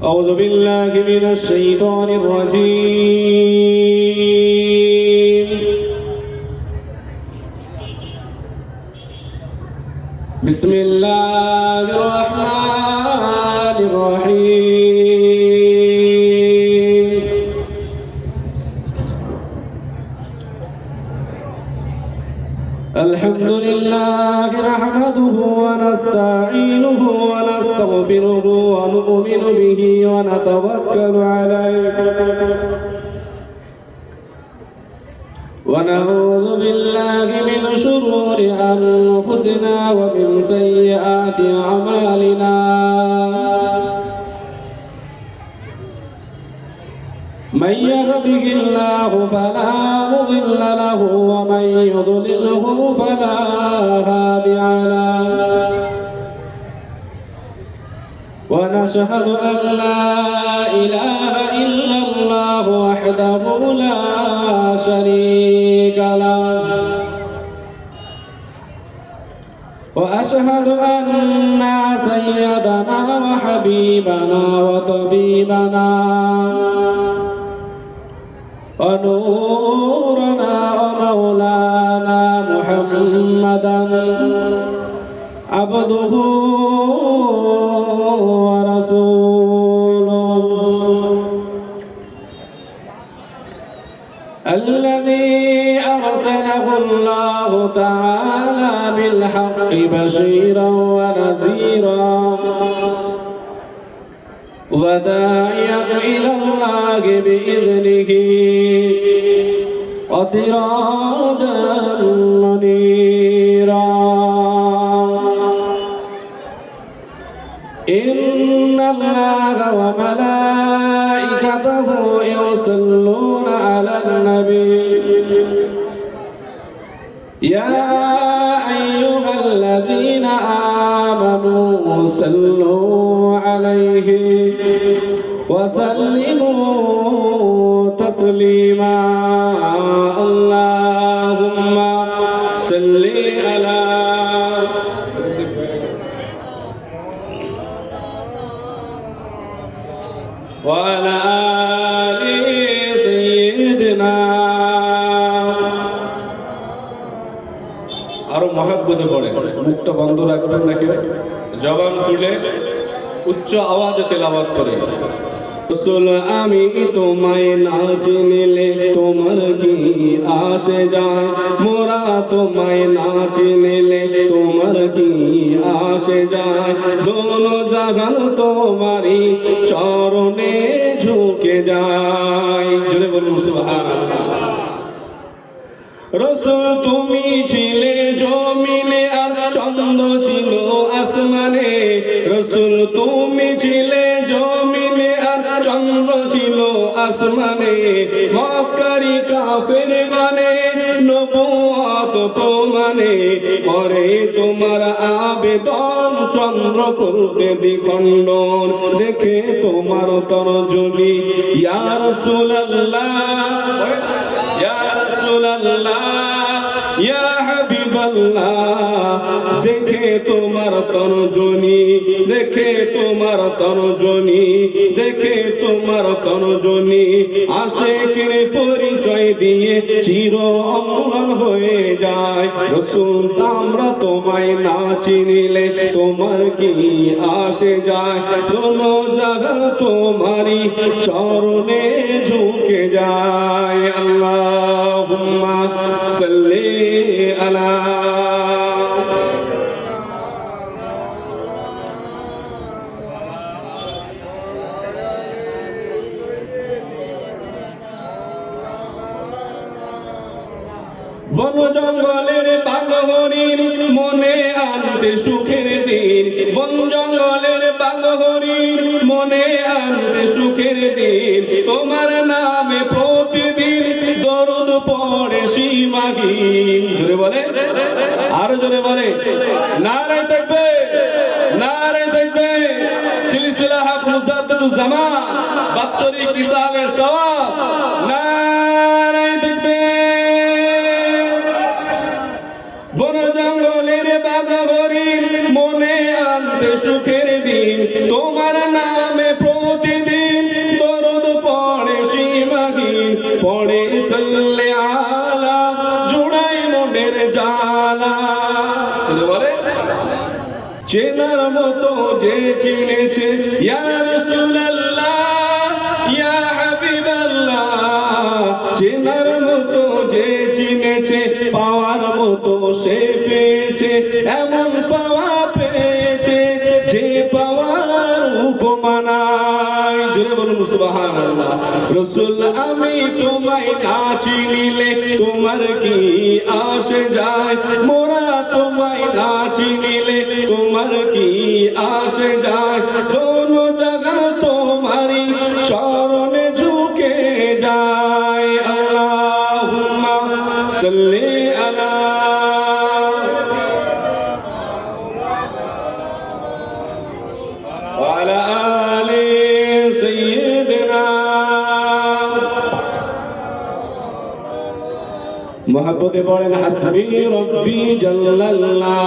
أعوذ بالله من الشيطان الرجيم. بسم الله الرحمن الرحيم. الحمد لله نحمده ونستعينه ونستغفره ونؤمن به ونتوكل عليه ونعوذ بالله من شرور أنفسنا ومن سيئات أعمالنا. من يهده الله فلا مضل له ومن يضلله فلا هادي له. ونشهد أن لا إله إلا الله وحده لا شريك له. وأشهد أن سيدنا وحبيبنا وطبيبنا ونورنا ومولانا محمدا عبده ورسوله الذي أرسله الله تعالى بالحق بشيرا ونذيرا وداعيا إلى الله بإذنه وسراجا منيرا. إن الله وملائكته يصلون على النبي يا أيها الذين آمنوا صلوا عليه وسلموا تسليما. اللهم صل على وعلى آل سيدنا আরো মহব্বতে পড়ে মুখটা বন্ধ রাখবেন নাকি জবান খুলে উচ্চ আওয়াজে তেলাওয়াত করে। রসুল আমি তোমায় না চিনিলে তোমার কি আসে যায়, মোরা তোমায় না চিনিলে তোমার কি আসে যায়। দোনো জাহান তোমারই চরণে ঝুঁকে যায়। জোরে বলুন সুবহানাল্লাহ। রসুল তুমি ছিলে জমিনে আর চন্দ্র ছিল আসমানে। রসুল তুমি ছিলে জমিনে আর চন্দ্র ছিল আসমানে। মক্কারি কাফের গানে নবুয়ত প্রমাণে করে তোমার আবেদন চন্দ্র করতে দ্বিখণ্ডন। দেখে তোমার তরজনী ইয়া রাসূলুল্লাহ ইয়া রাসূলুল্লাহ ইয়া হাবিবাল্লাহ। দেখে তোমার তরজনী দেখে তোমার তরজনী দেখে তোমার তরজনী আশিকের পরিচয় দিয়ে চির অমর হয়ে যায়। রাসূল আমরা তোমায় না চিনিলে তোমার কি আসে যায়। দোনো জায়গা তোমারই চরণে ঝুঁকে যায়। আল্লাহুম্মা সাল্লি আলা বন জঙ্গলের বাঘ হরিণ মনে আনতে সুখের দিন। বন জঙ্গলের বাঘ হরিণ মনে আনতে সুখের দিন। তোমার নামে প্রতিদিন দরুদ পড়ে সীমাহীন। জোরে বলে আর জোরে বলে নারে তাকবীর নারে তাকবীর। সিলসিলা হক মুজাদ্দিদুজ জামান বাৎসরিক ইসালে সওয়াব নারে তাকবীর। বন জঙ্গলের বাঘ হরিণ মনে আনতে সুখের দিন। তোমার নামে প্রতিদিন যে চিনেছে, ইয়া রাসূলুল্লাহ ইয়া হাবিবাল্লাহ, চেনার মতো যে চিনেছে, পাওয়ার মতো সে পেয়েছে, এমন পাওয়া পেয়েছে যে পাওয়ার উপমা নাই। জোরে বলুন সুবহানাল্লাহ। রাসূল আমি তোমায় না চিনিলে তোমার কি আসে যায়, মোরা তোমায় না চিনিলে তোমার কি আসে যায়, দোনো জায়গা তোমারই চরণে ঝুঁকে যায়। আল্লাহুম্মা সাল্লি আলা ওয়ালা আলি সাইয়্যিদিনা। মোহাব্বতে পড়েন হাসবি রব্বি জাল্লাল্লাহ,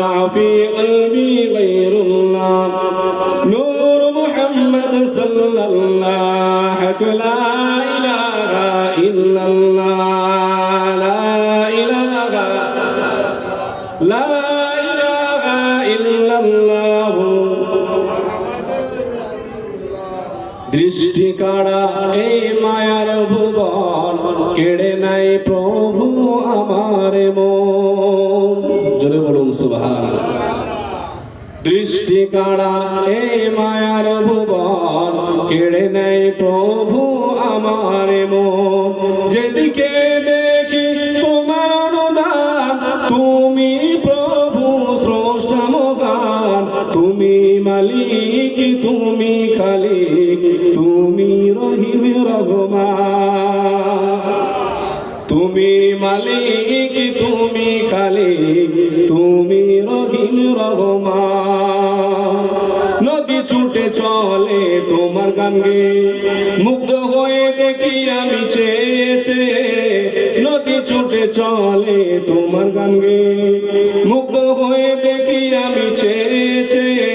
মাফি কলবি গায়রুল্লাহ, নূর মুহাম্মদ সাল্লাল্লাহু লা ইলাহা ইল্লাল্লাহ, লা ইলাহা ইল্লাল্লাহ। দৃষ্টি কাড়া এই মায়ার ভুবন, কেড়ে নাই প্রভু আমার মন। জোরে বলুন সুবহানাল্লাহ। দৃষ্টি কাড়া এই মায়ার ভুবন, কেড়ে নাই প্রভু আমার মন। যেদিকে দেখি তোমার অনুদান, তুমি প্রভু স্রষ্টা মহান, তুমি মালিক তুমি খালিক, তুমি রহিম রহমান, তুমি মালিক তুমি খালিক, তুমি রহিম রহমান। নদী ছুটে চলে তোমার গান গেয়ে, মুগ্ধ হয়ে দেখি আমি চেয়ে চেয়ে, নদী ছুটে চলে তোমার গান গেয়ে, মুগ্ধ হয়ে দেখি আমি চেয়ে চেয়ে,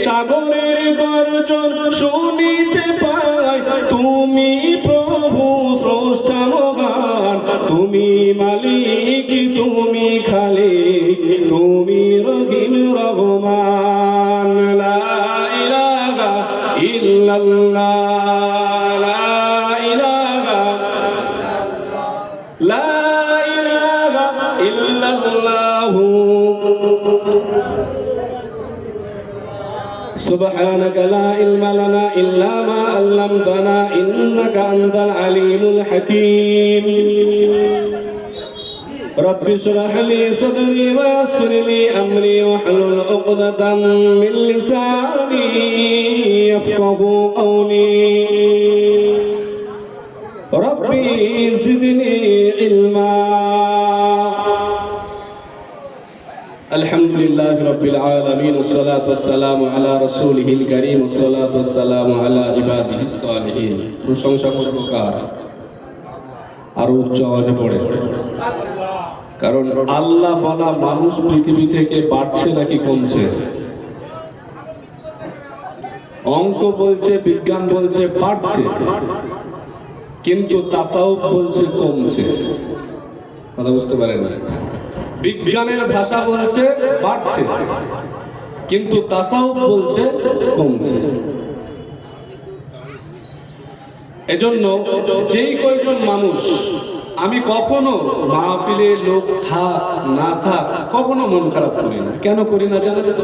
সাগরের গর্জন শুনিতে পাই, তুমি প্রভু স্রষ্টা মহান, তুমি মালিক তুমি খালিক, তুমি রহিম রহমান। লা ইলাহা ইল্লাল্লাহ, লা ইলাহা ইল্লাল্লাহ। سبحانك لا علم لنا إلا ما علمتنا إنك أنت العليم الحكيم. رب اشرح لي صدري ويسر لي أمري واحلل عقدة من لساني يفقهوا قولي. ربي زدني علما. الحمد لله رب العالمين والصلاة والسلام على رسوله الكريم والصلاة والسلام على عباده الصالحين. প্রশংসা করব কার? আর উচ্চ আওয়াজে পড়ে, কারণ আল্লাহ বলা মানুষ পৃথিবী থেকে বাড়ছে নাকি কমছে? অঙ্ক বলছে, বিজ্ঞান বলছে বাড়ছে, কিন্তু তাসাউফ বলছে কমছে। কথা বুঝতে পারেন না? বিজ্ঞানের ভাষা বলছে বাড়ছে, কিন্তু তাসাউফ বলছে কমছে। এজন্য যেই কয়জন মানুষ, আমি কখনো মাহফিলে লোক থাক না থাক কখনো মন খারাপ করি না। কেন করি না জানেন তো?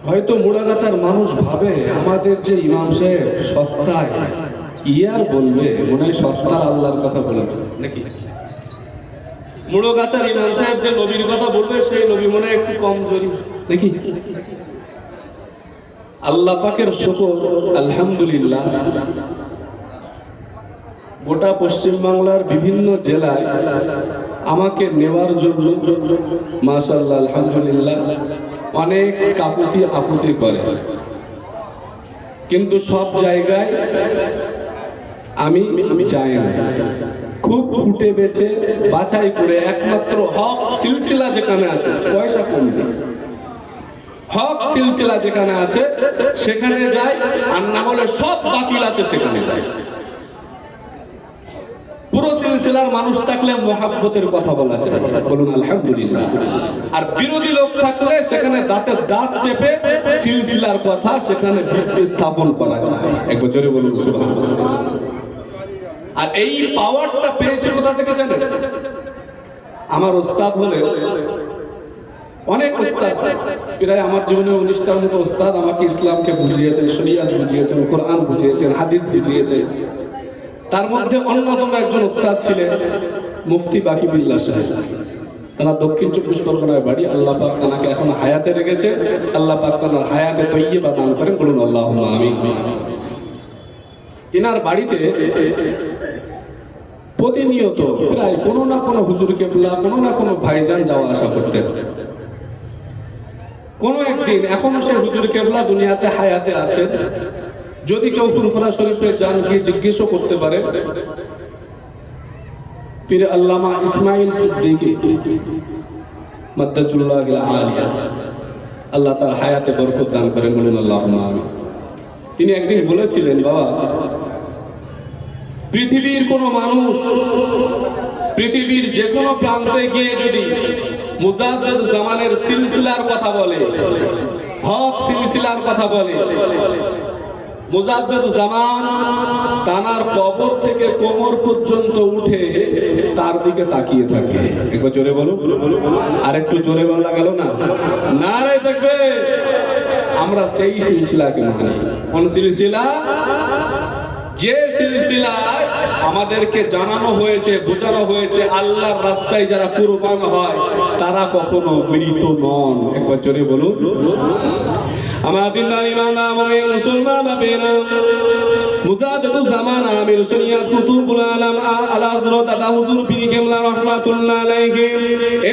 হয়তো মুড়াগাছার মানুষ ভাবে আমাদের যে ইমাম সাহেব সস্তায়, ইয়ার বলবে মনে হয় সস্তার আল্লাহর কথা বলে নাকি? মুড়াগাছার ইমাম সাহেব যে নবীর কথা বলবে, সেই নবী মনে হয় একটু কমজোরি নাকি? আল্লাহ পাকের শুকর, আলহামদুলিল্লাহ, গোটা পশ্চিম বাংলার বিভিন্ন জেলায় আমাকে নেওয়ার জন্য মাশাআল্লাহ আলহামদুলিল্লাহ অনেক কাকুতি আপুতি করে, কিন্তু সব জায়গায় আমি চাই না। খুব ফুটে বেছে বাছাই করে একমাত্র হক সিলসিলা যেখানে আছে, পয়সা কমছে, হক সিলসিলা যেখানে আছে সেখানে যাই, আর না হলে সব বাতিল আছে সেখানে যাই। পুরো সিলসিলার মানুষ থাকলে মুহাব্বতের কথা বলা যায়, বলুন আলহামদুলিল্লাহ। আর বিরোধী লোক থাকলে সেখানে দাঁতের দাঁত চেপে সিলসিলার কথা সেখানে ভিত্তি স্থাপন করা যায়, একবার জোরে বলুন সুবহানাল্লাহ। আর এই পাওয়ারটা পেয়েছে কোথা থেকে জানেন? আমার ওস্তাদ হলে অনেক ওস্তাদ, প্রায় আমার জীবনে 19টার মতো ওস্তাদ আমাকে ইসলামকে বুঝিয়েছেন, শরিয়াত বুঝিয়েছেন, কোরআন বুঝিয়েছেন, হাদিস বুঝিয়েছেন। তার মধ্যে অন্যতম একজন ওস্তাদ ছিলেন মুফতি বাকিবুল্লাহ সাহেব। তারা দক্ষিণ 24 পরগনায় বাড়ি। আল্লাহ পাক তাকে এখন হায়াতে রেখেছে। আল্লাহ পাক তার হায়াতে তৈয়বা দান করেন, বলুন আল্লাহুম্মা আমিন। তিনার বাড়িতে প্রতিনিয়ত প্রায় কোনো না কোনো হুজুর কেবলা, কোনো না কোনো ভাইজান যাওয়া আসা করতেন। কোনো একদিন, এখনো সে হুজুর কেবলা দুনিয়াতে হায়াতে আছে, যদি কেউ ফুরফুরা শরীফে যান গিয়ে জিজ্ঞেসও করতে পারে, পীর আল্লামা ইসমাইল সিদ্দিকী মাদ্দাতুল্লাহিল আলিয়া, আল্লাহ তার হায়াতে বরকত দান করেন, বলুন আল্লাহুম্মা আমিন। তিনি একদিন বলেছিলেন, বাবা, পৃথিবীর কোন মানুষ পৃথিবীর যে কোনো প্রান্তে গিয়ে যদি মুজাদ্দিদ জামানের সিলসিলার কথা বলে, হক সিলসিলার কথা বলে, মুজাদ্দিদ জামান তানার কবর থেকে কোমর পর্যন্ত উঠে তার দিকে তাকিয়ে থাকে। একবার জোরে বলো, আর একটু জোরে বলা গেল না? নারে দেখবে আমরা সেই সিলসিলাকে মানি। কোন সিলসিলা? যে সিলসিলায় আমাদেরকে জানানো হয়েছে, বোঝানো হয়েছে আল্লাহর রাস্তায় যারা কুরবান হয় তারা কখনো মৃত নন। একবার জোরে বলুন। আমাদের মুসলমান মুজাদ্দিদুজ জামান আমির শরিয়াত কুতুবুল আলম আলা হযরত দাদা হুজুর পীর কেবলা রাহমাতুল্লাহ আলাইহি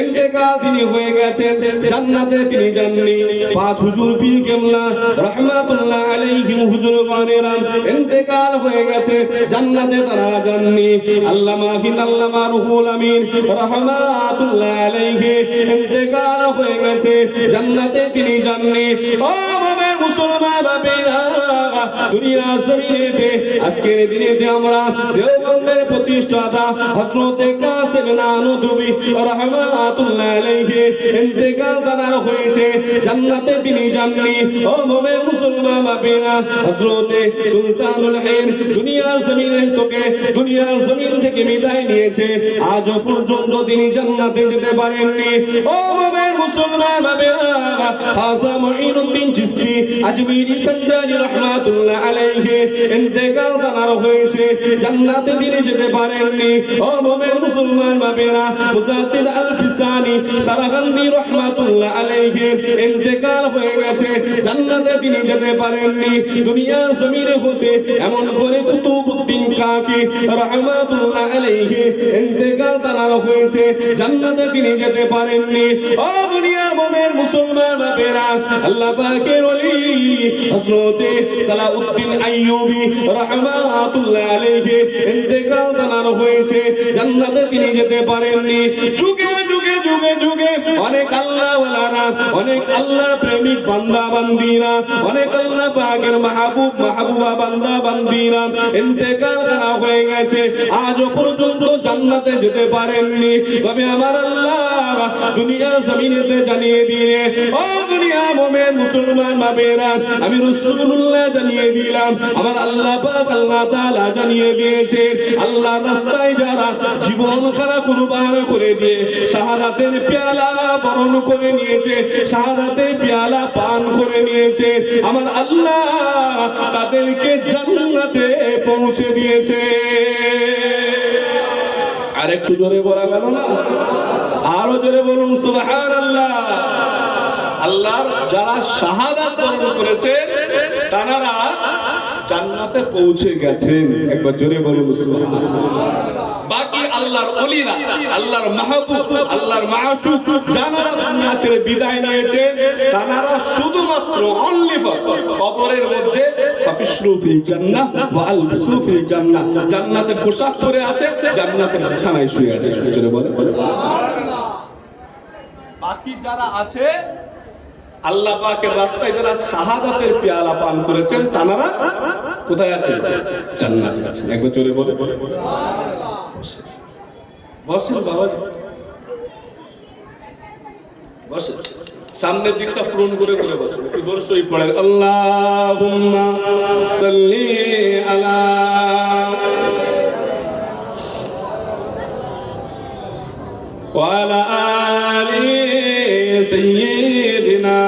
ইন্তেকাল তিনি হয়ে গেছেন, জান্নাতে তিনি যাননি। পাঁচ হুজুর পীর কেবলা রাহমাতুল্লাহ আলাইহি হুজুর গানেরা ইন্তেকাল হয়ে গেছে, জান্নাতে তারা যাননি। আল্লামা হিন্দ আল্লামা রুহুল আমিন রাহমাতুল্লাহ আলাইহি ইন্তেকাল হয়ে গেছে, জান্নাতে তিনি যাননি। ও মুসলমান বাবেরা, দুনিয়া জমিনে আজকের দিনে যে আমরা দেওবন্দের প্রতিষ্ঠাতা হযরত কাসেম নানুতুবি রাহমাতুল্লাহ আলাইহি ইন্তেকাল জানা হয়েছে, জান্নাতে তিনি যাননি। ও মুমিন মুসলমান বাবেরা, হযরত সুলতানুল হিন্দ দুনিয়ার জমিনে থেকে দুনিয়ার জমিন থেকে বিদায় নিয়েছে, আজও পর্যন্ত তিনি জান্নাতে যেতে পারেননি। ও মুমিন মুসলমান বাবেরা, খাজা মুঈনুদ্দিন চিশতি আজমিরি সঞ্জানি রাহমাতুল্লাহ আলাইহি ইন্তেকাল জানার হয়েছে, জান্নাতে তিনি যেতে পারেননি। ও মুমিন মুসলমান বাবেরা, মুজাদ্দিদ আল ফিসানি সারাগান্দি রাহমাতুল্লাহ আলাইহি ইন্তেকাল হয়ে গেছে, জান্নাতে তিনি যেতে পারেননি। দুনিয়ার জমিনে হতে এমন করে কুতুবউদ্দিন কাকি রাহমাতুল্লাহ আলাইহি ইন্তেকাল জানার হয়েছে, জান্নাতে তিনি যেতে পারেননি। ও দুনিয়ার মুমিন মুসলমান বাবেরা, আল্লাহ পাকের ওলি হযরত সালাউদ্দিন আইয়ুবী রাহমাতুল্লাহ আলাইহি ইন্তেকাল জানার হয়েছে, জান্নাতে তিনি যেতে পারেননি। যুগে যুগে যুগে যুগে অনেক আল্লাহ ওয়ালারা, অনেক আল্লাহ প্রেমিক বান্দা বান্দীরা, অনেক আল্লাহ পাকের মাহবুব মাহবুবা বান্দা বান্দীরা ইন্তেকাল জানা হয়ে গেছে, আজও পর্যন্ত জান্নাতে যেতে পারেননি। তবে আমার আল্লাহ দুনিয়ার জমিনেতে জানিয়ে দিয়ে, ও দুনিয়া মুমিন মুসলমান বাবেরা, আমি রাসূলুল্লাহ জানিয়ে দিলাম, আমার আল্লাহ পাক আল্লাহ তাআলা জানিয়ে দিয়েছে, আল্লাহ রাস্তায় যারা জীবন খারাপ কুরবান করে দিয়ে শাহাদাতের পেয়ালা বরণ করে নিয়েছে, শাহাদাতের পেয়ালা পান করে নিয়েছে, আমার আল্লাহ তাদেরকে জান্নাতে পৌঁছে দিয়েছে। আর একটু জোরে বলা গেল না? আরো জোরে বলুন সুবহানাল্লাহ। আল্লাহর যারা শাহাদাত বরণ করেছে তারা জান্নাতে পৌঁছে গেছেন, একবার জোরে বলুন সুবহানাল্লাহ। বাকি আল্লাহর ওলিরা, আল্লাহর মাহবুব, আল্লাহর মাশুক যারা দুনিয়া ছেড়ে বিদায় নিয়েছে, তারা শুধুমাত্র অনলি ফর কবরের মধ্যে ফাফিসরু ফিল জান্নাহ ওয়া আলবিসু ফিল জান্নাহ, জান্নাতে পোশাক পরে আছে, জান্নাতের বিছানায় শুয়ে আছে। জোরে বলেন সুবহানাল্লাহ। বাকি যারা আছে আল্লাহ পাকের রাস্তায় যারা শাহাদাতের পেয়ালা পান করেছেন তারা কোথায় আছেন? জান্নাতে আছেন। একবার জোরে বলে সুবহানাল্লাহ। বসেন বাবা, বসেন। সামনের দিকটা পূরণ করে করে বসেন। একটু জোরে সই পড়েন, আল্লাহুম্মা সাল্লি আলা ওয়া আলা আলি সাইয়্যিদিনা।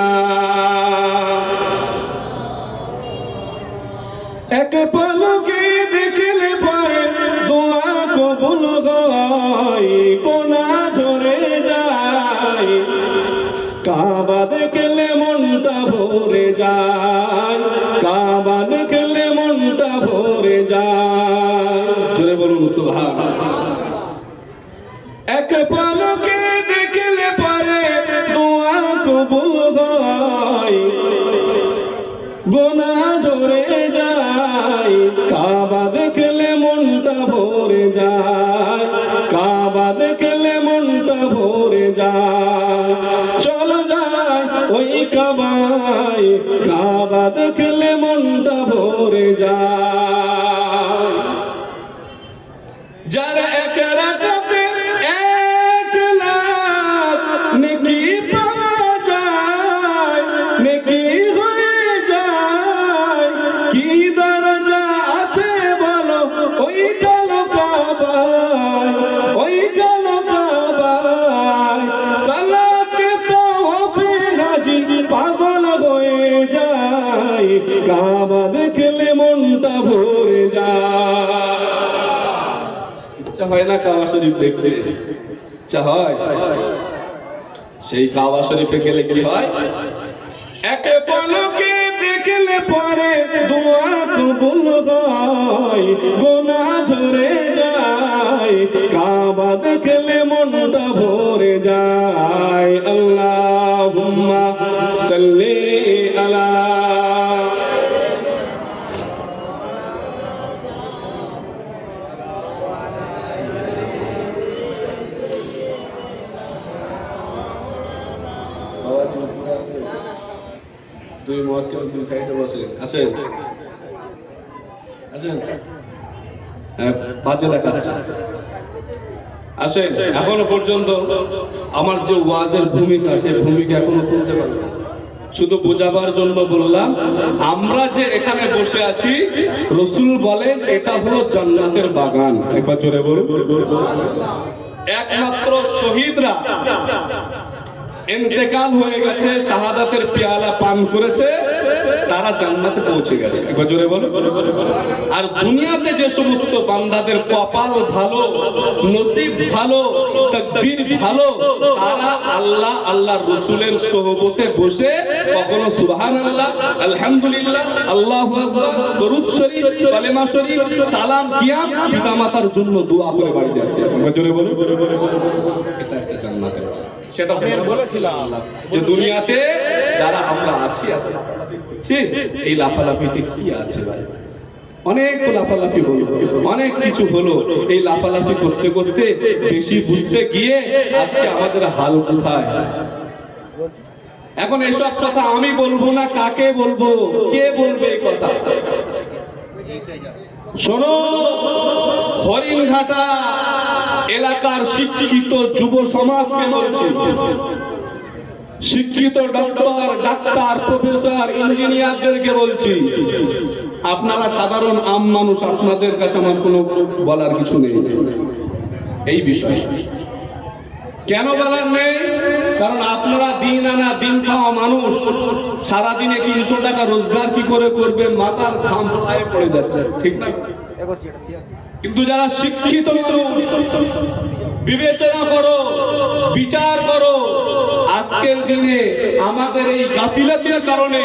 এক পলকে দেখলে পরে দোয়া কবুল হয়, কোনা ঝরে যায়। কাবা দেখলে মনটা ভরে যায়, কাবা দেখলে মনটা ভরে যায়। জোরে বলুন সুবহানাল্লাহ। এক পলকে দেখলে পরে দোয়া কবুল হয়, গোনা ঝরে যায়। কাবা দেখলে মনটা ভরে যায়, কাবা দেখলে মনটা ভরে যায়। চলো যায় ওই কাবায়, কাবা দেখলে মনটা ভরে যায়। যারা এক রাকাতে 1 লাখ নেকি পাওয়া যায়, নেকি হয়ে যায়। কি দরজা আছে বলো ওই কালো কাবায়, ওই কালো কাবায়। সালাতে তাওয়াফে হাজি পাগল হয়ে যায়, কাবা দেখলে মনটা ভরে যায়। ইচ্ছা হয় না কাবা শরীফ দেখতে? ইচ্ছা হয়। সেই কাবা শরীফে গেলে কি হয়? এক পলকে দেখলে পরে দোয়া কবুল হয়, গোনা ঝরে যায়। কাবা দেখলে মনটা ভরে যায়। আল্লাহুম্মা সাল্লি আলা দুই মুয়াক্কিল দুই সাইডে বসে আছেন, আছেন? হ্যাঁ, বাজে দেখাচ্ছে। আসেন, এখনো পর্যন্ত আমার যে ওয়াজের ভূমিকা, সেই ভূমিকা এখনো তুলতে পারলাম না। শুধু বোঝাবার জন্য বললাম, আমরা যে এখানে বসে আছি, রাসূল বলেন এটা হলো জান্নাতের বাগান। একবার জোরে বলুন। একমাত্র শহীদরা ইন্তেকাল হয়ে গেছে, শাহাদাতের পেয়ালা পান করেছে, তারা জান্নাতে পৌঁছে গেছে। একবার জোরে বলো। আর দুনিয়াতে যে সমস্ত বান্দাদের কপাল ভালো, নসিব ভালো, তাকদীর ভালো, তারা আল্লাহ আল্লাহর রাসূলের সোহবতে বসে কখনো সুবহানাল্লাহ, আলহামদুলিল্লাহ, আল্লাহু আকবার, দরুদ শরীফ, কালেমা শরীফ, সালাম কিয়াম, পিতামাতার জন্য দোয়া করে বাড়ি যাচ্ছে। একবার জোরে বলো। এটা একটা জান্নাতের বাগান। সেটা বলেছিলাম যে দুনিয়াতে যারা আমরা আছি, এই লাফালাফিতে কি আছে? অনেক তো লাফালাফি হলো, অনেক কিছু হলো। এই লাফালাফি করতে করতে বেশি বুঝতে গিয়ে আজকে আমাদের হাল কোথায়? এখন এসব কথা আমি বলবো না, কাকে বলবো? কে বলবে এই কথা? শোনো, হরিণঘাটা এলাকার শিক্ষিত যুব সমাজকে বলছি, শিক্ষিত ডাক্তার, প্রফেসর, ইঞ্জিনিয়ারদেরকে বলছি, আপনারা সাধারণ আম মানুষ, আপনাদের কাছে আমার কোনো বলার কিছু নেই এই বিষয়ে। কেন বলার নেই? কারণ আপনারা দিন আনা দিন খাওয়া মানুষ, সারাদিনে 300 টাকা রোজগার কি করে করবে, মাথার ঘাম পায়ে পড়ে যাচ্ছে, ঠিক না? কিন্তু যারা শিক্ষিত মানুষ, বিবেচনা করো, বিচার করো। আজকের দিনে আমাদের এই গাফিলতির কারণে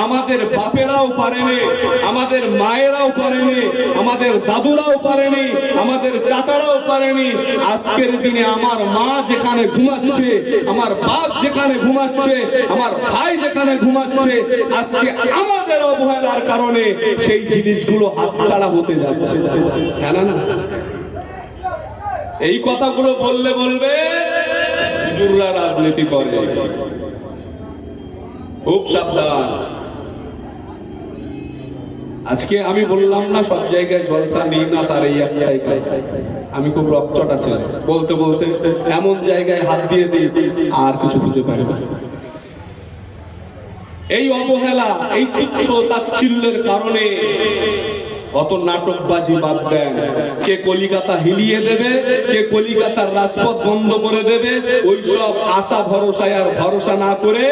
আমাদের বাপেরাও পারেনি, আমাদের মায়েরাও পারেনি, আমাদের দাদুরাও পারেনি, আমাদের চাচারাও পারেনি। আজকের দিনে আমার মা যেখানে ঘুমাচ্ছে, আমার বাপ যেখানে ঘুমাচ্ছে, আমার ভাই যেখানে ঘুমাচ্ছে, আজকে আমাদের অবহেলার কারণে সেই জিনিসগুলো হাতছাড়া হতে যাচ্ছে। জানা না? এই কথাগুলো বললে বলবে হুজুররা রাজনীতি করে। খুব সাবধান। আজকে আমি বললাম না সব জায়গায় জলসা নেই না, তার এই একটাই কারণ। আমি খুব রকচটা ছিলাম, বলতে বলতে এমন জায়গায় হাত দিয়ে দিই আর কিছু খুঁজে পাই না। এই অবহেলা, এই তুচ্ছ তাচ্ছিল্যের কারণে অত নাটকবাজি বাদ দেন। কে কলিকাতা হিলিয়ে দেবে, কে কলিকাতার রাজপথ বন্ধ করে দেবে, ওইসব আশা ভরসায় আর ভরসা না করে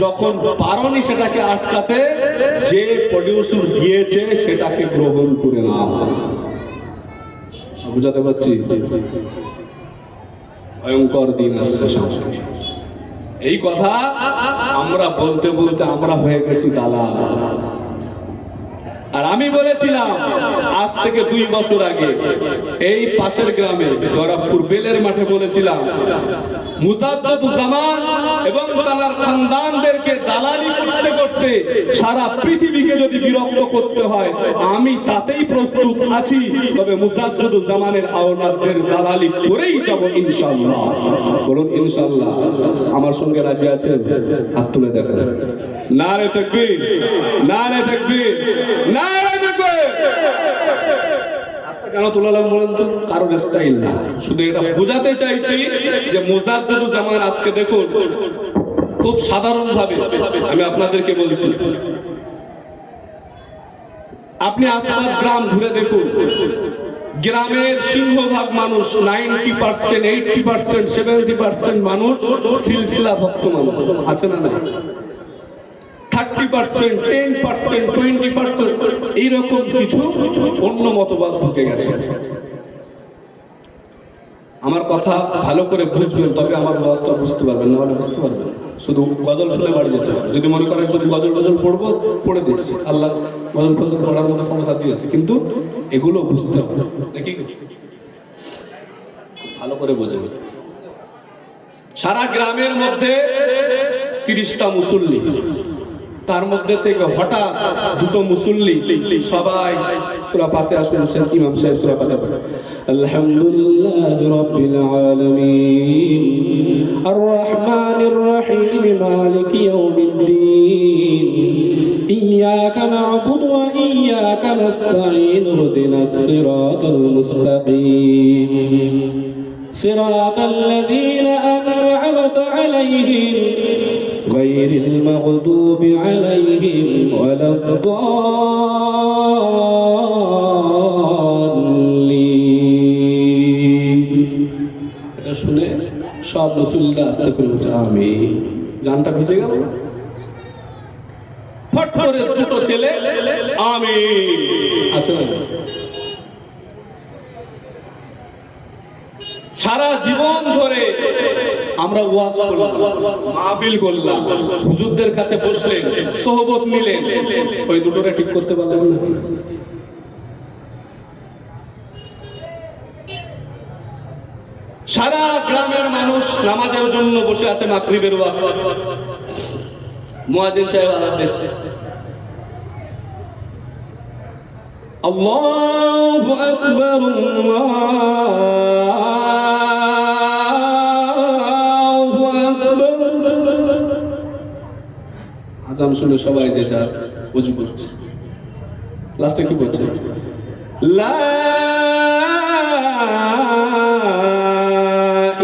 যখন পারনি সেটাকে আটকাতে, যে প্রডিউসার দিয়েছে সেটাকে গ্রহণ করে নাও। বুঝাতে পারছি? ভয়ঙ্কর দিন আসছে সামনে। এই কথা আমরা বলতে বলতে আমরা হয়ে গেছি দালাল। আর আমি বলেছিলাম আজ থেকে 2 বছর আগে এই পাশের গ্রামে গরাবপুর বেলের মাঠে বলেছিলাম, মুজাদ্দুজ্জামান এবং তার খানদানদেরকে দালালি করতে করতে সারা পৃথিবীকে যদি বিরক্ত করতে হয় আমি তাতেই প্রস্তুত আছি, তবে মুজাদ্দুজ্জামানের আওলাদদের দালালি করেই যাব ইনশাআল্লাহ। বলুন ইনশাআল্লাহ। আমার সঙ্গে রাজি আছেন? হাত তুলে দেখেন। নারে তাকবীর, নারে তাকবীর, নারে তাকবীর। কেন তুলালাম বলেন তো? কারণ স্টাইল না, শুধু এটা বোঝাতে চাইছি যে মুজাদ্দুজ্জামান আজকে দেখুন খুব সাধারণ ভাবে আমি আপনাদেরকে বলছি, আপনি আশপাশ গ্রাম ঘুরে দেখুন, গ্রামের সিংহভাগ মানুষ 90%, 80%, 70% মানুষ সিলসিলা ভক্ত মানুষ আছে না? না, 30%, 10%, 20% এইরকম কিছু অন্য মতবাদ ঢুকে গেছে। আমার কথা ভালো করে বুঝবেন, তবে আমার ওয়াজটা বুঝতে পারবেন, না হলে বুঝতে পারবেন। শুধু গজল শুনে বাড়ি যেতে হবে। যদি মনে করেন শুধু গজল পড়বো, পড়ে দিচ্ছি, আল্লাহ গজল পড়ার মতো ক্ষমতা দিয়েছে, কিন্তু এগুলো বুঝতে হবে। দেখি ভালো করে বোঝেন। সারা গ্রামের মধ্যে 30টা মুসল্লি, তার মধ্যে থেকে হঠাৎ 2টো মুসল্লি সবাই সূরা ফাতিহা শুনছেন, ইমাম সাহেব সূরা ফাতিহা পড়েন, আলহামদুলিল্লাহি রাব্বিল আলামিন আর রহমানির রহিম মালিকি ইয়াউমিদ্দিন ইয়্যাকা না'বুদু ওয়া ইয়্যাকা নাস্তাঈন ইহদিনাস সিরাতাল মুস্তাকিম সিরাতাল লাযীনা আন'আমতা আলাইহিম غير المغضوب عليهم ولا الضالين। এটা শুনে সব মুসল্লিরা আস্তে করে উঠে আমিন, জানটা ভিজে গেল। ফট করে 2টো ছেলে আমিন আছে না? সারা জীবন ধরে আমরা ওয়াজ করলাম, মাহফিল করলাম, হুজুরদের কাছে বসলেন, সোহবত নিলেন, ওই 2টোরে ঠিক করতে পারলেন না। সারা গ্রামের মানুষ নামাজের জন্য বসে আছে, মাগরিবের ওয়াক্ত, মুয়াজ্জিন সাহেব আযান দিচ্ছে, আল্লাহু আকবার, আযান শুনে সবাই যে যার ওযু করছে, লাস্টে কি বলছে? লা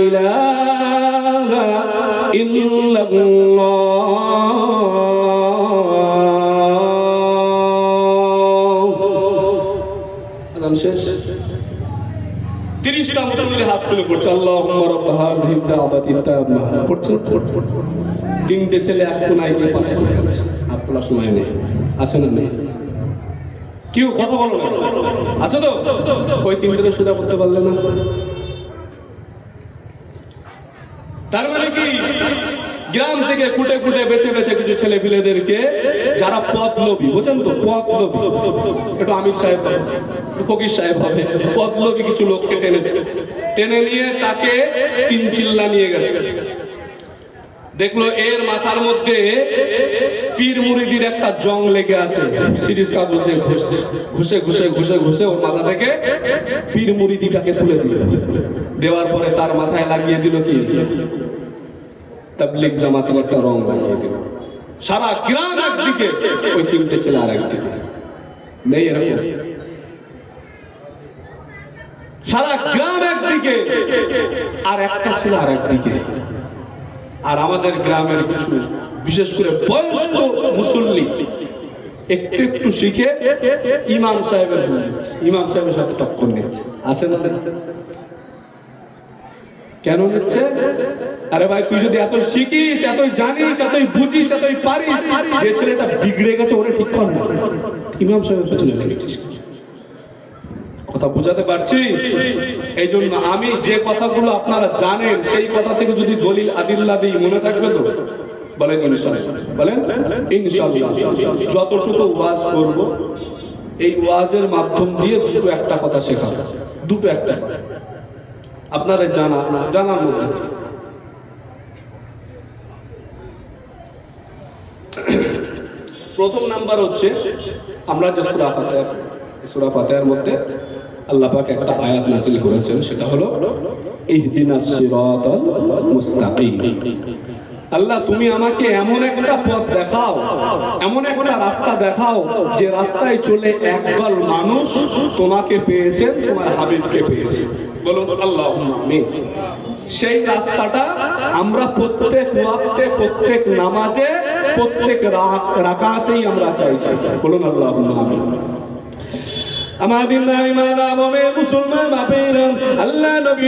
ইলাহা ইল্লাল্লাহ। আযান শেষ, 30টা মুসল্লি হাত তুলে পড়ছে, আল্লাহুম্মা রাব্বা হাযিহি দাওয়াতি তাম্মা পড়ছে। 3টে ছেলে এক কোনায় গিয়ে পাশে চলে গেছে, হাত তোলার সময় নেই, আছে না? নেই। কেউ কথা বলো না, আছে তো? ওই 3টে সোজা করতে পারলে না। তার মানে কি, গ্রাম থেকে কুটে কুটে বেছে বেছে কিছু ছেলে পিলেদেরকে, যারা পদ লোভী, বোঝেন তো, পদ লোভী, একটু আমির সাহেব হবে, ফকির সাহেব হবে, পদ লোভী কিছু লোককে টেনেছে, টেনে নিয়ে তাকে 3 চিল্লা নিয়ে গেছে। দেখলো এর মাথার মধ্যে পীর মুরিদির একটা জং লেগে আছে, সিরিজ কাগজ দিয়ে ঘুষে ঘুষে ঘুষে ঘুষে ওর মাথা থেকে পীর মুরিদিটাকে তুলে দিল। দেওয়ার পরে তার মাথায় লাগিয়ে দিল কি? তাবলীগ জামাতের একটা রং লাগিয়ে দিল। সারা গ্রাম একদিকে, ওই 3টে ছেলে আর একদিকে। নেই এরকম। সারা গ্রাম একদিকে আর একটা ছিল আর একদিকে। আর আমাদের গ্রামের কিছু বিশেষ করে বয়স্ক মুসল্লি একটু একটু শিখে ইমাম সাহেবের সাথে টক্কর নিচ্ছে। আছে না? কেন নিচ্ছে? আরে ভাই, তুই যদি এত শিখিস, এতই জানিস, এতই বুঝিস, এতই পারিস, যে ছেলেটা বিগড়ে গেছে ওরে ঠিক কর না, ইমাম সাহেবের পেছনে লেগেছিস। কথা বুঝাতে পারছি? এই জন্য আমি যে কথাগুলো আপনারা জানেন সেই কথা থেকে যদি দলিল আদিল্লা দিই, মনে থাকবে তো? বলেন ইনশাআল্লাহ। বলেন ইনশাআল্লাহ। যতটুকু ওয়াজ করব এই ওয়াজের মাধ্যম দিয়ে দুটো একটা কথা শেখাবো, দুটো একটা কথা আপনাদের জানার মধ্যে। প্রথম নাম্বার হচ্ছে, আমরা যে সূরা ফাতিহার মধ্যে আল্লাহ পাক একটা আয়াত নাযিল করেছেন, সেটা হলো ইহদিনাস সিরাতাল মুস্তাকিম। আল্লাহ, তুমি আমাকে এমন একটা পথ দেখাও, এমন একটা রাস্তা দেখাও যে রাস্তায় চলে একদল মানুষ তোমাকে পেয়েছে, তোমার হাবিবকে পেয়েছে। বলুন আল্লাহুম্মা আমিন। সেই রাস্তাটা আমরা প্রত্যেক ওয়াক্তে, প্রত্যেক নামাজে, প্রত্যেক রাকাতেই আমরা চাইছি। বলুন আল্লাহুম্মা আমিন। আমাদের মুসলমান বাপেরা, আল্লাহ নবী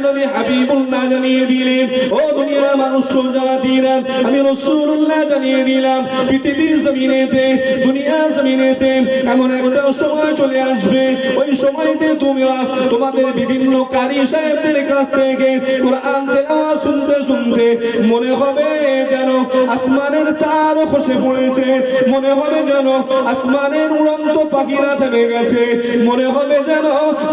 নবী হাবিবুল্লাহ জানিয়ে দিলেন, ও দুনিয়ার মানুষ জাতিরা, আমি রাসূলুল্লাহ জানিয়ে দিলাম, পৃথিবীর জমিনেতে, দুনিয়ার জমিনেতে এমন একটা সময় চলে আসবে, ওই সময়তে তোমরা তোমাদের বিভিন্ন কারি সাহেবদের কাছ থেকে কোরআন তেলাওয়াত শুনতে শুনতে মনে হবে যেন আসমানের চাঁদ খসে পড়েছে, মনে হবে যেন আসমানের উড়ন্ত পাখিরা থেমে গেছে, মনে হবে যেন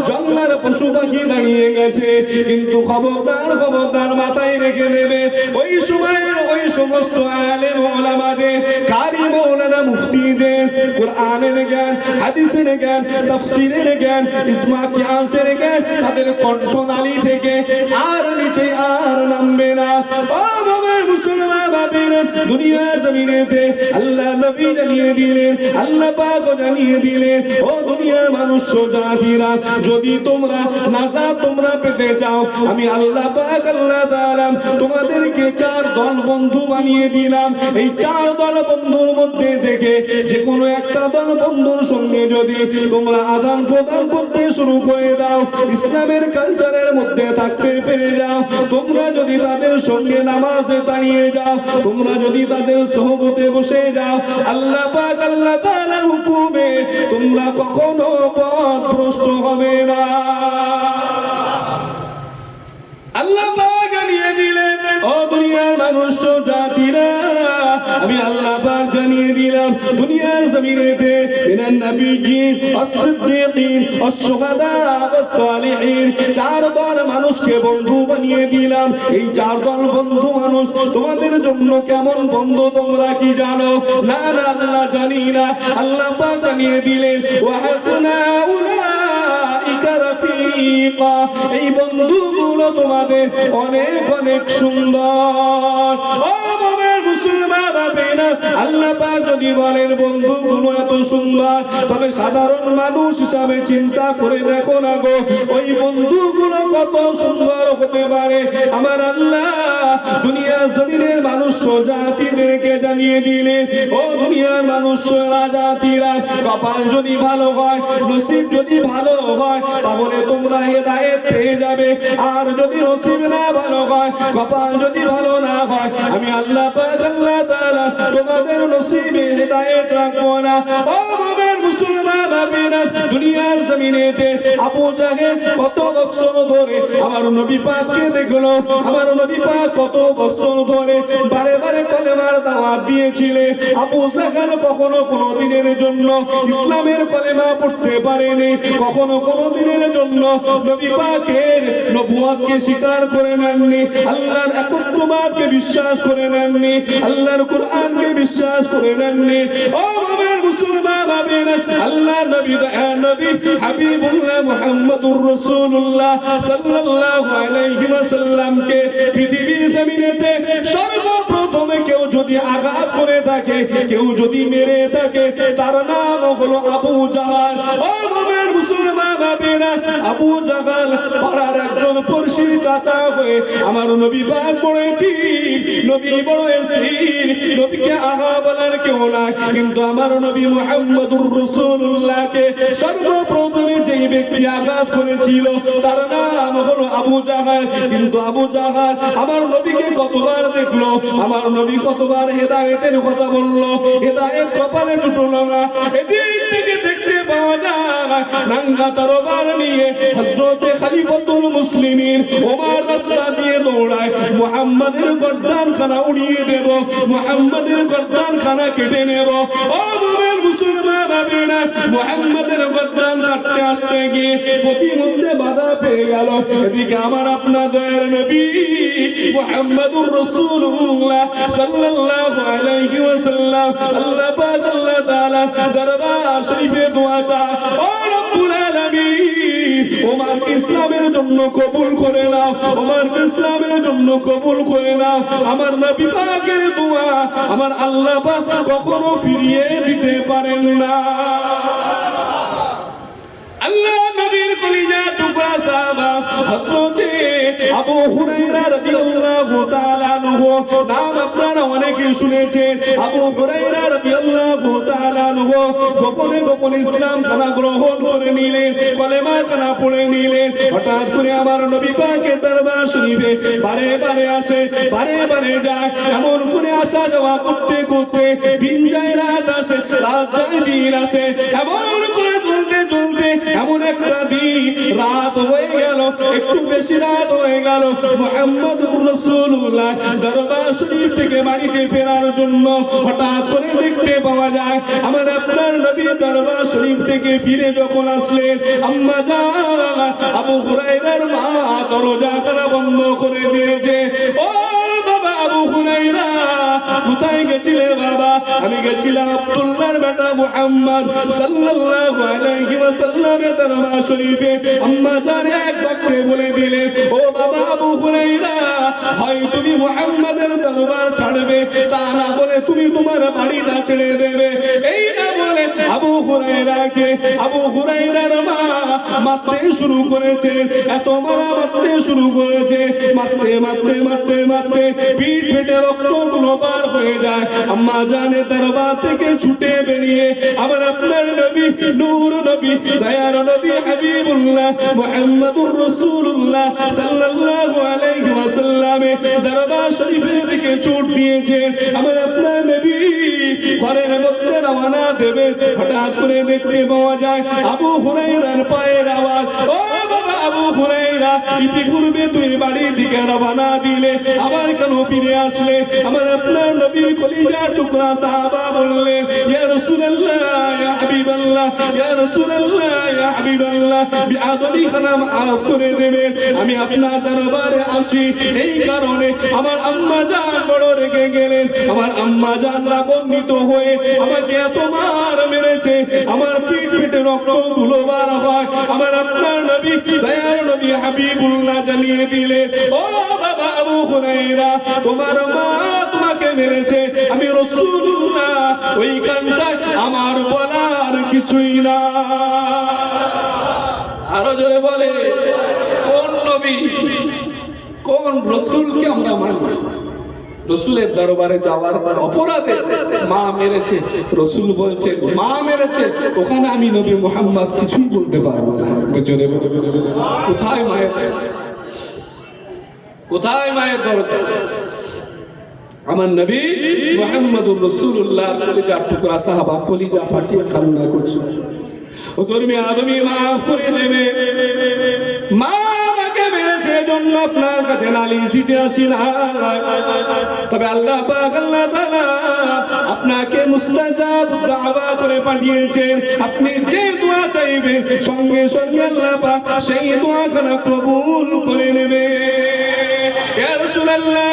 জঙ্গলের পশু পাখি দাঁড়িয়ে গেছে। কিন্তু খবরদার মাথায় রেখে নেবে, ওই সময়ের ওই সমস্ত আলেম ওলামাদের, কারি মাওলানা মুফতিদের কোরআনের জ্ঞান, হাদিসের জ্ঞান, তাফসীরের জ্ঞান, ইসমা কিয়াসের জ্ঞান তাদের কণ্ঠনালী থেকে আর নিচে আর নামবে না। ও বাবার মুসলমান বাবেরা, দুনিয়া জমিনেতে আল্লাহ নবী জানিয়ে দিলেন, আল্লাহ পাক জানিয়ে দিলেন, ও দুনিয়ার মানুষ জাতিরা, যদি তোমরা নাজাত তোমরা পেতে চাও, আমি আল্লাহ পাক আল্লাহ তাআলা তোমাদেরকে চার দল বন্ধু বানিয়ে দিলাম। এই চার দল বন্ধুর মধ্যে থেকে যে কোনো একটা দল বন্ধুর সঙ্গে যদি তোমরা আদান প্রদান করতে শুরু করে দাও, ইসলামের কালচারের মধ্যে থাকতে পেরে যাও, তোমরা যদি তাদের সঙ্গে নামাজে দাঁড়িয়ে যাও, তোমরা যদি তাদের সোহবতে বসে যাও, আল্লাহ পাক আল্লাহ তাআলার হুকুমে তোমরা কখনো পথভ্রষ্ট হবে না। আল্লাহ পাক জানিয়ে দিলেন, ও দুনিয়ার মানুষ জাতিরা, আমি আল্লাহ পাক জানিয়ে দিলাম, দুনিয়ার জমিনেতে মিনান নাবিয়্যিন, আস-সিদ্দীকিন, আশ-শুহাদা, ওয়াস-সালিহিন, চার দল মানুষকে বন্ধু বানিয়ে দিলাম। এই চার দল বন্ধু মানুষ তোমাদের জন্য কেমন বন্ধু তোমরা কি জানো? না না, আল্লাহ জানি না। আল্লাহ পাক জানিয়ে দিলেন, ওয়া হাসনা উলাইকা রাফিকা, এই বন্ধুগুলো তোমাদের অনেক অনেক সুন্দর। ও মুমিন মুসলমান বাবেরা, আল্লাহ পাক যদি বলেন বন্ধুগুলো এত সুন্দর, তবে সাধারণ মানুষ হিসাবে চিন্তা করে দেখো না গো, ওই বন্ধুগুলো কত সুন্দর হতে পারে। আমার আল্লাহ দুনিয়ার জমিনের মানুষ জাতিদেরকে জানিয়ে দিলে, ও দুনিয়ার মানুষ জাতিরা, কপাল যদি ভালো হয়, নসিব যদি ভালো হয়, তাহলে তোমরা হেদায়েত পেয়ে যাবে। আর যদি নসিব না ভালো হয়, কপাল যদি ভালো না হয়, আমি আল্লাহ পাক আল্লাহ তাআলা তোমাদের নসিবে হেদায়েত রাখবো না। ও মুমিন মুসলমান বাবেরা, দুনিয়ার জমিনেতে আবু জাহেল কত বছর ধরে আমার নবী পাককে দেখলো, আমার নবী পাক কত বছর ধরে বারে বারে কলেমার দাওয়াত দিয়েছিলেন। আবু জাহেল কখনো কোনো দিনের জন্য ইসলামের কলেমা পড়তে পারেনি, কখনো কোনো দিনের জন্য নবী পাকের নবুয়তকে স্বীকার করে নেননি, আল্লাহর একত্ববাদকে বিশ্বাস করে নেননি, আল্লাহর কোরআনকে বিশ্বাস করে নেননি। ও মুমিন মুসলমান বাবেরা, আল্লাহ নবী দয়া নবী হাবিবুল্লাহ মুহাম্মদুর রাসূলুল্লাহ সাল্লাল্লাহু আলাইহি ওয়াসাল্লামকে পৃথিবীর জমিনেতে সর্বপ্রথমে কেউ যদি আঘাত করে থাকে, কেউ যদি মেরে থাকে, তার নাম হলো আবু জাহাল। ও মুমিন মুসলমান বাবেরা, আবু জাহাল পাড়ার একজন পড়শির চাচা হয়ে আমার নবী পাক বড় ঠিক, নবী বড় এসির, নবীকে আগা বলার কেউ নাই, কিন্তু আমার নবী মুহাম্মদুর রাসূলুল্লাহকে সর্বপ্রথমে যেই ব্যক্তি আঘাত করেছিল তার নাম হলো আবু জাহাল। কিন্তু আবু জাহাল আমার নবীকে কতবার দেখলো, আমার নবী কতবার হেদায়েতের কথা বললো, হেদায়েত কপালে জুটলো না। এদিক থেকে দেখতে পাওয়া যায় নাঙ্গা তরবার নিয়ে হযরতে খলিফাতুল মুসলিমিন ওমর রাস্তা দিয়ে দৌড়ায়, মুহাম্মাদের গর্দান খানা উড়িয়ে দেব, মুহাম্মাদের গর্দান খানা কেটে নেব। ও মুমিন মুসলমান বাবেরা, মুহাম্মাদের গর্দান কাটতে আসতে গিয়ে প্রতিমধ্যে বাধা পেয়ে গেল। এদিকে আমার আপনাদের নবী মুহাম্মদুর রাসূলুল্লাহ সাল্লাল্লাহু আলাইহি ওয়াসাল্লাম আল্লাহ পাক আল্লাহ তাআলা দরবার শরীফে দোয়া চায়, ও রব্বুল আলামিন ওমর ইসলামের জন্য কবুল করে নাও, ওমর ইসলামের জন্য কবুল করে নাও। আমার নবী পাকের দোয়া আমার আল্লাহ পাক কখনো ফিরিয়ে দিতে পারেন না। আল্লাহ নবীর কলিজা টুকরা সাহাবা হযরতে আবু হুরায়রা রাদিয়াল্লাহু তাআলা আনহু, নাম আপনারা অনেকে শুনেছেন। আবু হুরায়রা রাদিয়াল্লাহু তাআলা আনহু গোপনে গোপনে ইসলাম খানা গ্রহণ করে নিলেন, কলেমা খানা পড়ে নিলেন। হঠাৎ করে আমার নবী পাকের দরবার শরীফে বারে বারে আসে, বারে বারে যায়, এমন করে আসা যাওয়া করতে করতে দিন যায় রাত আসে, রাত যায় দিন আসে, এমন করে চলতে চলতে এমন একটা দিন রাত হয়ে গেল, একটু বেশি রাত হয়ে গেল। মুহাম্মদুর রাসূলুল্লাহ দরবার শরীফ থেকে বাড়িতে ফেরার জন্য হঠাৎ করে দেখতে পাওয়া যায় আমার আপনার নবী দরবার শরীফ থেকে ফিরে যখন আসলেন, আম্মা জান আবু হুরায়রার মা দরজা খানা বন্ধ করে দিয়েছে। ও বাবা আবু হুরায়রা, কোথায় গেছিলে বাবা? আমি গেছিলাম আব্দুল্লাহর বেটা মুহাম্মদ সাল্লাল্লাহু আলাইহি ওয়াসাল্লামের দরবার শরীফে। আম্মা জান এক বাক্যে বলে দিলে, ও বাবা আবু হুরায়রা, হয় তুমি মুহাম্মাদের দরবার ছাড়বে, তা না বলে তুমি তোমার বাড়িটা ছেড়ে দেবে। এই না বলে আবু হুরায়রাকে আবু হুরায়রার মা মারতে শুরু করেছে, এত মারা মারতে শুরু করেছে, মারতে মারতে মারতে মারতে পিঠ ফেটে রক্তগুলো বার হয়ে যায়। আম্মা জানে দরবার থেকে ছুটে বেরিয়ে আমার আপনার নবী নূর নবী দয়ার নবী হাবিবুল্লাহ মুহাম্মদুর রাসূলুল্লাহ সাল্লাল্লাহু আলাইহি ওয়াসাল্লামের দরবার শরীফের দিকে ছুট দিয়েছে। আমার আপনার নবী ঘরের মধ্যে রওনা দেবে, হঠাৎ করে দেখতে পাওয়া যায় আবু হুরায়রার পায়ের আওয়াজ। ও বাবা আবু হুরায়রা, ইতিপূর্বে তুই বাড়ির দিকে রওনা দিলে, আবার কেন ফিরে আসলে? আমার আপনার নবীর কলিজার টুকরা সাহাবা বললেন, ইয়া রাসূলুল্লাহ ইয়া হাবিবাল্লাহ, ইয়া রাসূলুল্লাহ ইয়া হাবিবাল্লাহ, বিআদবি খানা মাফ করে দেবেন, আমি আপনার দরবারে আসি। এই কারণে আমার আম্মা জান বড় রেগে গেলেন, আমার আম্মা জান রাগান্বিত হয়ে আমাকে এত মার মেরেছে, আমার পিঠ ফেটে রক্ত গুলো বার হয়। আমার আপনার নবী দয়ার নবী হাবিবুল্লাহ জানিয়ে দিলে, ও বাবা আবু হুরায়রা, তোমার মা তোমাকে মেরেছে, আমি রাসূলুল্লাহ ওইখানটায় আমার বলার কিছুই না। আরো জোরে বলে, কোন নবী কোন রাসূলকে আমরা মানি? রাসূলের দরবারে যাওয়ার অপরাধে মা মেরেছে, রাসূল বলছে মা মেরেছে, ওখানে আমি নবী মুহাম্মদ কিছুই বলতে পারবো না। জোরে বলে, কোথায় মায়ের, কোথায় মায়ের দরজা? আমার নবী মুহাম্মদুর রাসূলুল্লাহ কলিজার টুকরা সাহাবা কলিজা ফাটিয়ে কান্না করছে, ও তুমি আদমি মাফ করে দেবে, মা আমাকে মেরেছে জন্য আপনার কাছে নালিশ দিতে আসি না, তবে আল্লাহ পাক আল্লাহ তাআলা আপনাকে মুস্তাজাব দাওয়া করে পাঠিয়েছেন, আপনি যে দোয়া চাইবেন সঙ্গে সঙ্গে আল্লাহ পাক সেই দোয়াখানা কবুল করে নেবে। ইয়া রাসূলুল্লাহ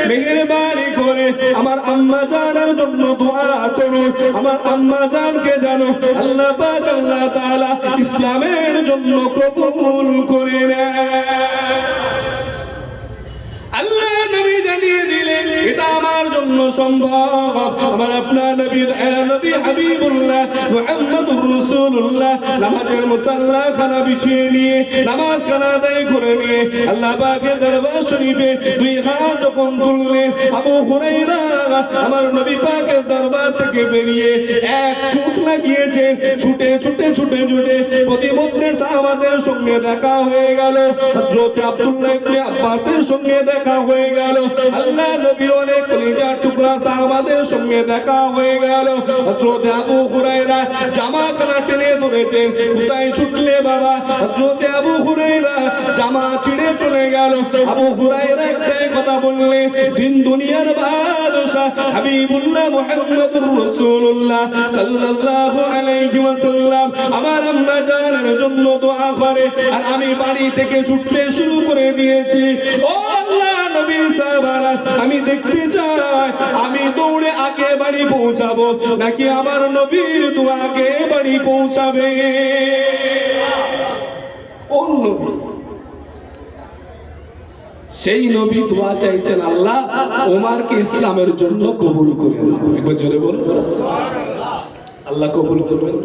মেহেরবানি করে আমার আম্মা জানের জন্য দোয়া করুন। আমার আম্মা জানকে জানো আল্লাহ পাক আল্লাহ তাআলা ইসলামের জন্য কবুল করে নেয়। আল্লাহ নবী জানিয়ে দিলেন এটা আমার জন্য সম্ভব। আমার আপনার নবী হাবিবুল্লাহ মুহাম্মদুর রাসূলুল্লাহ নামাজের মুসাল্লা খানা বিছিয়ে নিয়ে নামাজ খানা আদায় করে নিয়ে আল্লাহ পাকের দরবার শরীফে দুই হাত যখন তুললেন, আবু হুরায়রা আমার নবী পাকের দরবার থেকে বেরিয়ে এক ছুট লাগিয়েছে। ছুটে ছুটে ছুটে ছুটে প্রতিমধ্যে সাহাবাদের সঙ্গে দেখা হয়ে গেল। হযরত আব্দুল্লাহ ইবনে আব্বাসের সঙ্গে দেখা হয়ে গেল। আল্লাহ নবী অনেক কলিজার টুকরা সাহাবাদের সঙ্গে দেখা হয়ে গেল। হযরত আবু হুরায়রা জামা খানা টেনে ধরেছেন। কোথায় ছুটলে বাবা? হযরত আবু হুরায়রা জামা ছিঁড়ে চলে গেল। আবু হুরায়রা একটাই কথা বললেন, দিন দুনিয়ার বাদশা হাবিবুল্লাহ মুহাম্মদুর রাসূলুল্লাহ সাল্লাল্লাহু আলাইহি ওয়াসাল্লাম আমার আম্মা জানের জন্য দোয়া করে, আর আমি বাড়ি থেকে ছুটতে শুরু করে দিয়েছি। ও আল্লাহ নবী সাহাবারা, আমি দেখতে চাই আমি দৌড়ে আগে বাড়ি পৌঁছাবো নাকি আমার নবীর দোয়া আগে বাড়ি পৌঁছাবে। অন্য সেই নবী দোয়া চাইছেন, আল্লাহ ওমরকে ইসলামের জন্য কবুল করে নাও। একবার জোরে বলুন সুবহানাল্লাহ। আল্লাহ কবুল করবেন।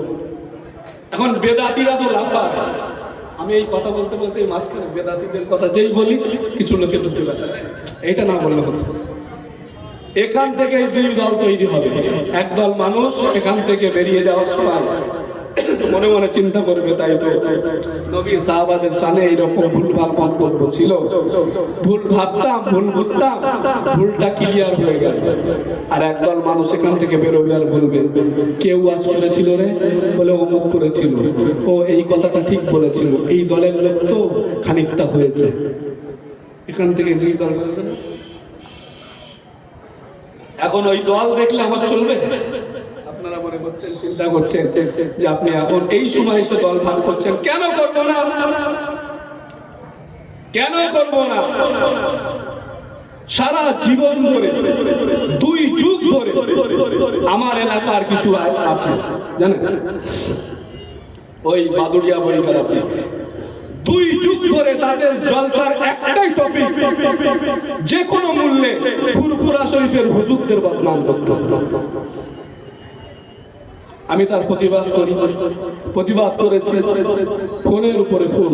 এখন বেদাতীরা তো লাফায়। আমি এই কথা বলতে বলতে মাঝখানে বেদাতীদের কথা যেই বলি কিছু লোকে ঢুকে ব্যথা, এইটা না বললে হতো। এখান থেকে দুই দল তৈরি হবে। একদল মানুষ এখান থেকে বেরিয়ে যাওয়ার সময় মনে মনে চিন্তা করবে, তাই তো নবীর সাহাবাদের সামনে এইরকম ভুলভাল মন্তব্য ছিল, ভুল ভাবতাম, ভুল বুঝতাম, ভুলটা ক্লিয়ার হয়ে গেল। আর একদল মানুষ এখান থেকে বেরোবে আর বলবে, কেউ আজ করেছিল রে, বলে অমুক করেছিল, ও এই কথাটা ঠিক বলেছিল, এই দলের লোক তো খানিকটা হয়েছে। এখান থেকে দুই দল করবে না। এখন ওই দল দেখলে আমার চলবে? আপনারা মনে করছেন, চিন্তা করছেন যে আপনি এখন এই সময় এসে দল ভাগ করছেন। কেন করব না? কেন করব না? সারা জীবন ধরে, দুই যুগ ধরে আমার এলাকার কিছু আছে জানেন, ওই বাদুড়িয়া বইকার, দুই যুগ ধরে তাদের জলসার একটাই টপিক, যে কোনো মূল্যে ফুরফুরা শরীফের হুজুরদের বদনাম করতে। আমি তার প্রতিবাদ করি, প্রতিবাদ করেছি। ফোনের উপরে ফোন,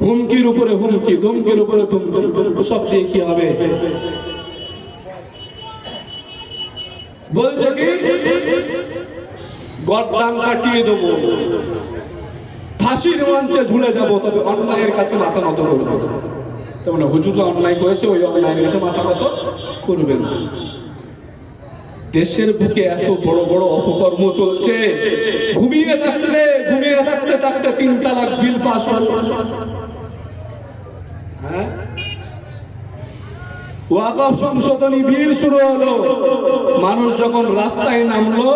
হুমকির উপরে হুমকি, ধমকির উপরে ধমকি, সব দিয়ে কি হবে? বলছে কি গর্দান কাটিয়ে দেবো, ফাঁসির মঞ্চে ঝুলে যাবো, তবে অন্যায়ের কাছে মাথা নত করবো। তেমন হুজুররা অন্যায় করেছে, ওই অন্যায়ের কাছে মাথা নত করবেন। দেশের বুকে এত বড় বড় অপকর্ম চলছে, ঘুমিয়ে থাকতে 3 তালাক বিল পাস হলো। হ্যাঁ, ওয়াকফ সংশোধনী বিল শুরু হলো। মানুষ যখন রাস্তায় নামলো,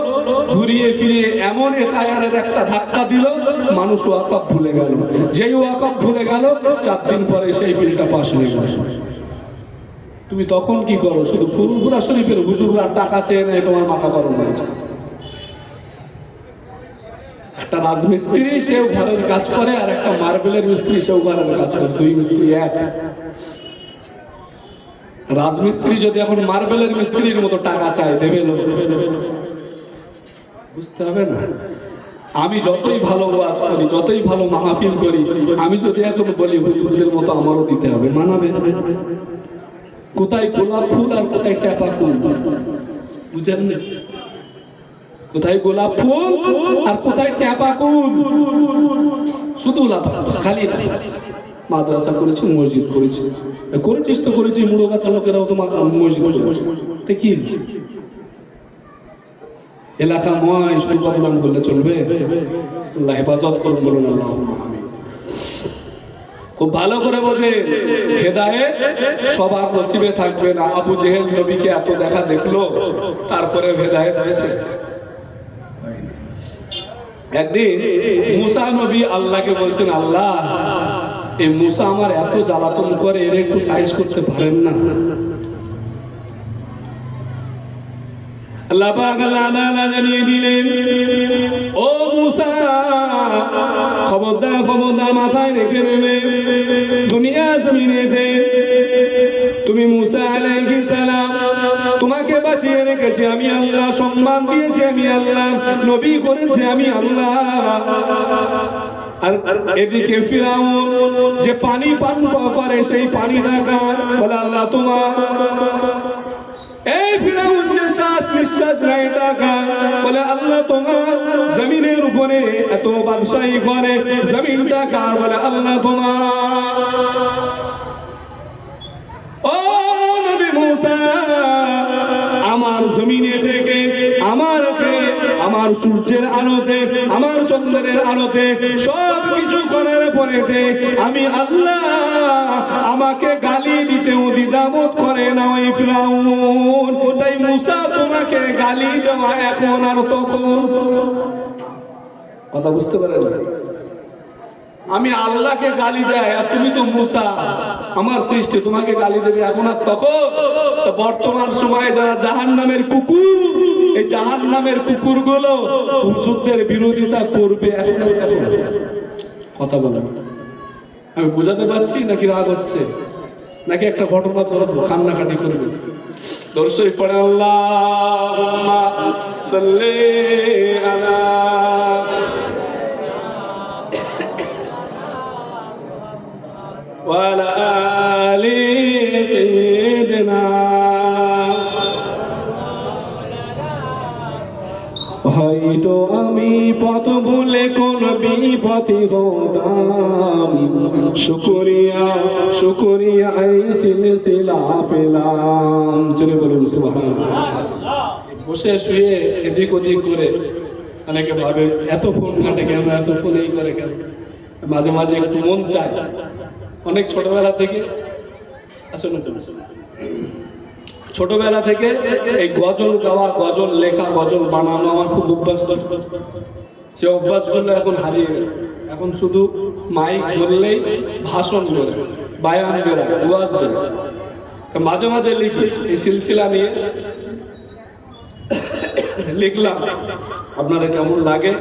ঘুরিয়ে ফিরিয়ে এমন এসআইআরের একটা ধাক্কা দিল, মানুষ ওয়াকফ ভুলে গেল। যেই ওয়াকফ ভুলে গেল, 4 দিন পরে সেই বিলটা পাস হয়ে গেল। তুমি তখন কি করো? শুধু ফুরফুরা শরীফের হুজুররা টাকা চেয়ে নেয়, তোমার মাথা গরম হয়েছে। একটা রাজমিস্ত্রি, সেও ঘরের কাজ করে, আর একটা মার্বেলের মিস্ত্রি, সেও ঘরের কাজ করে। দুই মিস্ত্রি এক। রাজমিস্ত্রি যদি এখন মার্বেলের মিস্ত্রির মতো টাকা চায়, দেবে লোক? বুঝতে হবে না? আমি যতই ভালো ওয়াজ করি, যতই ভালো মাহফিল করি, আমি যদি এখন বলি হুজুরদের মতো আমারও দিতে হবে, মানাবে? কোথায় গোলাপ ফুল আর কোথায় ট্যাপা ফুল, বুঝেন না? কোথায় গোলাপ ফুল আর কোথায় ট্যাপা ফুল? শুধু লাফাচ্ছে, খালি মাদ্রাসা করেছি, মসজিদ করেছি, করেছিস তো করেছি, মুড়ো গাছা লোকেরাও তো মসজিদ করেছে, কি এলাকাময় শুধু বদনাম করলে চলবে? আল্লাহ হেফাজত করুন, বলুন আল্লাহ। খুব ভালো করে বোঝে, হেদায়েত সবার নসিবে থাকবে না। আবু জেহেল নবীকে এত দেখা দেখলো, তারপরে হেদায়েত হয়েছে? একদিন মুসা নবী আল্লাহকে বলছেন, আল্লাহ এই মুসা আমার এত জ্বালাতন করে, এর একটু সাইজ করতে পারেন না? আল্লাহ পাক জানিয়ে দিলেন, ও মুসা খবরদার খবরদার মাথায় রেখে নেবে, দুনিয়া জমিনেতে তুমি মুসা আলাইহিস সালাম, তোমাকে বাঁচিয়ে রেখেছি আমি আল্লাহ, সম্মান দিয়েছি আমি আল্লাহ, নবী করেছি আমি আল্লাহ। আর এদিকে ফিরাউন যে পানি পান করে সেই পানিটা কার? বলে আল্লাহ তোমার। এই ফিরাউন যে শ্বাস নিঃশ্বাস নেয় এটা কার? বলে আল্লাহ তোমার। জমিনের উপরে এত বাদশাহী করে, জমিনটা কার? বলে আল্লাহ তোমার। ও নবী মুসা, আমার জমিনে থেকে আমার সূর্যের আলোতে, আমার চন্দ্রের আলোতে সব কিছু করার পরেতে আমি আল্লাহ আমাকে গালি দিতেও দ্বিধাবোধ করে না ওই ফিরাউন। তাই মুসা তোমাকে গালি দেওয়া এখন আর তখন। কথা বুঝতে পারেন? আমি আল্লাহকে গালি দেয় আর তুমি তো মুসা আমার সৃষ্টি, তোমাকে গালি দেবে এখন আর তখন। বর্তমান সময়ে যারা জাহান্নামের কুকুর, এই জাহান্নামের কুকুরগুলো হুজুরদের বিরোধিতা করবে এখন আর তখন। কথা বলেন, আমি বুঝাতে পারছি নাকি রাগ হচ্ছে, নাকি একটা ঘটনা ধরবো কান্নাকাটি করবে? দর্শক পড়ে আল্লাহুম্মা সাল্লি আলা ওয়ালা আলি সাইয়্যিদিনা। হয়তো আমি পথ ভুলে কোন বিপথে হতাম, শুকরিয়া শুকরিয়া এই সিলসিলা পেলাম। চলে বলুন সুবহানাল্লাহ। বসে শুয়ে এদিক ওদিক করে অনেকে ভাবে এত ফোন ঘাটে কেন, এত ফোন এই করে কেন? মাঝে মাঝে একটু মন চায়। অনেক ছোটবেলা থেকে আসলে ছোটবেলা থেকে এই গজল গাওয়া, গজল লেখা, গজল বানানো আমার খুব অভ্যাস ছিল। সে অভ্যাসগুলো এখন হারিয়ে গেছে। এখন শুধু মাইক ধরলেই ভাষণ বেরোয়, বায়ান বেরোয়, ওয়াজ বেরোয়। মাঝে মাঝে লিখি, এই সিলসিলা নিয়ে লিখলাম। আপনাদের কেমন লাগে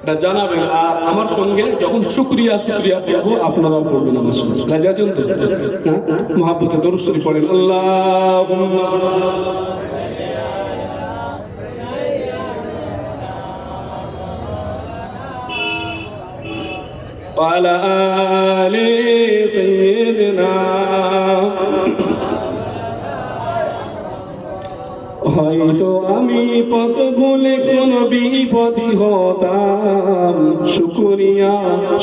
এটা জানাবেন। আর আমার সঙ্গে যখন শুকরিয়া শুকরিয়া করবো আপনারাও করবেন আমার সঙ্গে। রাজি আছেন তো? মহাব্বতে দরুদ শরীফ পড়েন। আল্লাহুম্মা ওয়ালা আলি সাইয়্যিদিনা। হয়তো আমি পথ ভুলে কোন বিপদে হতাম, শুকরিয়া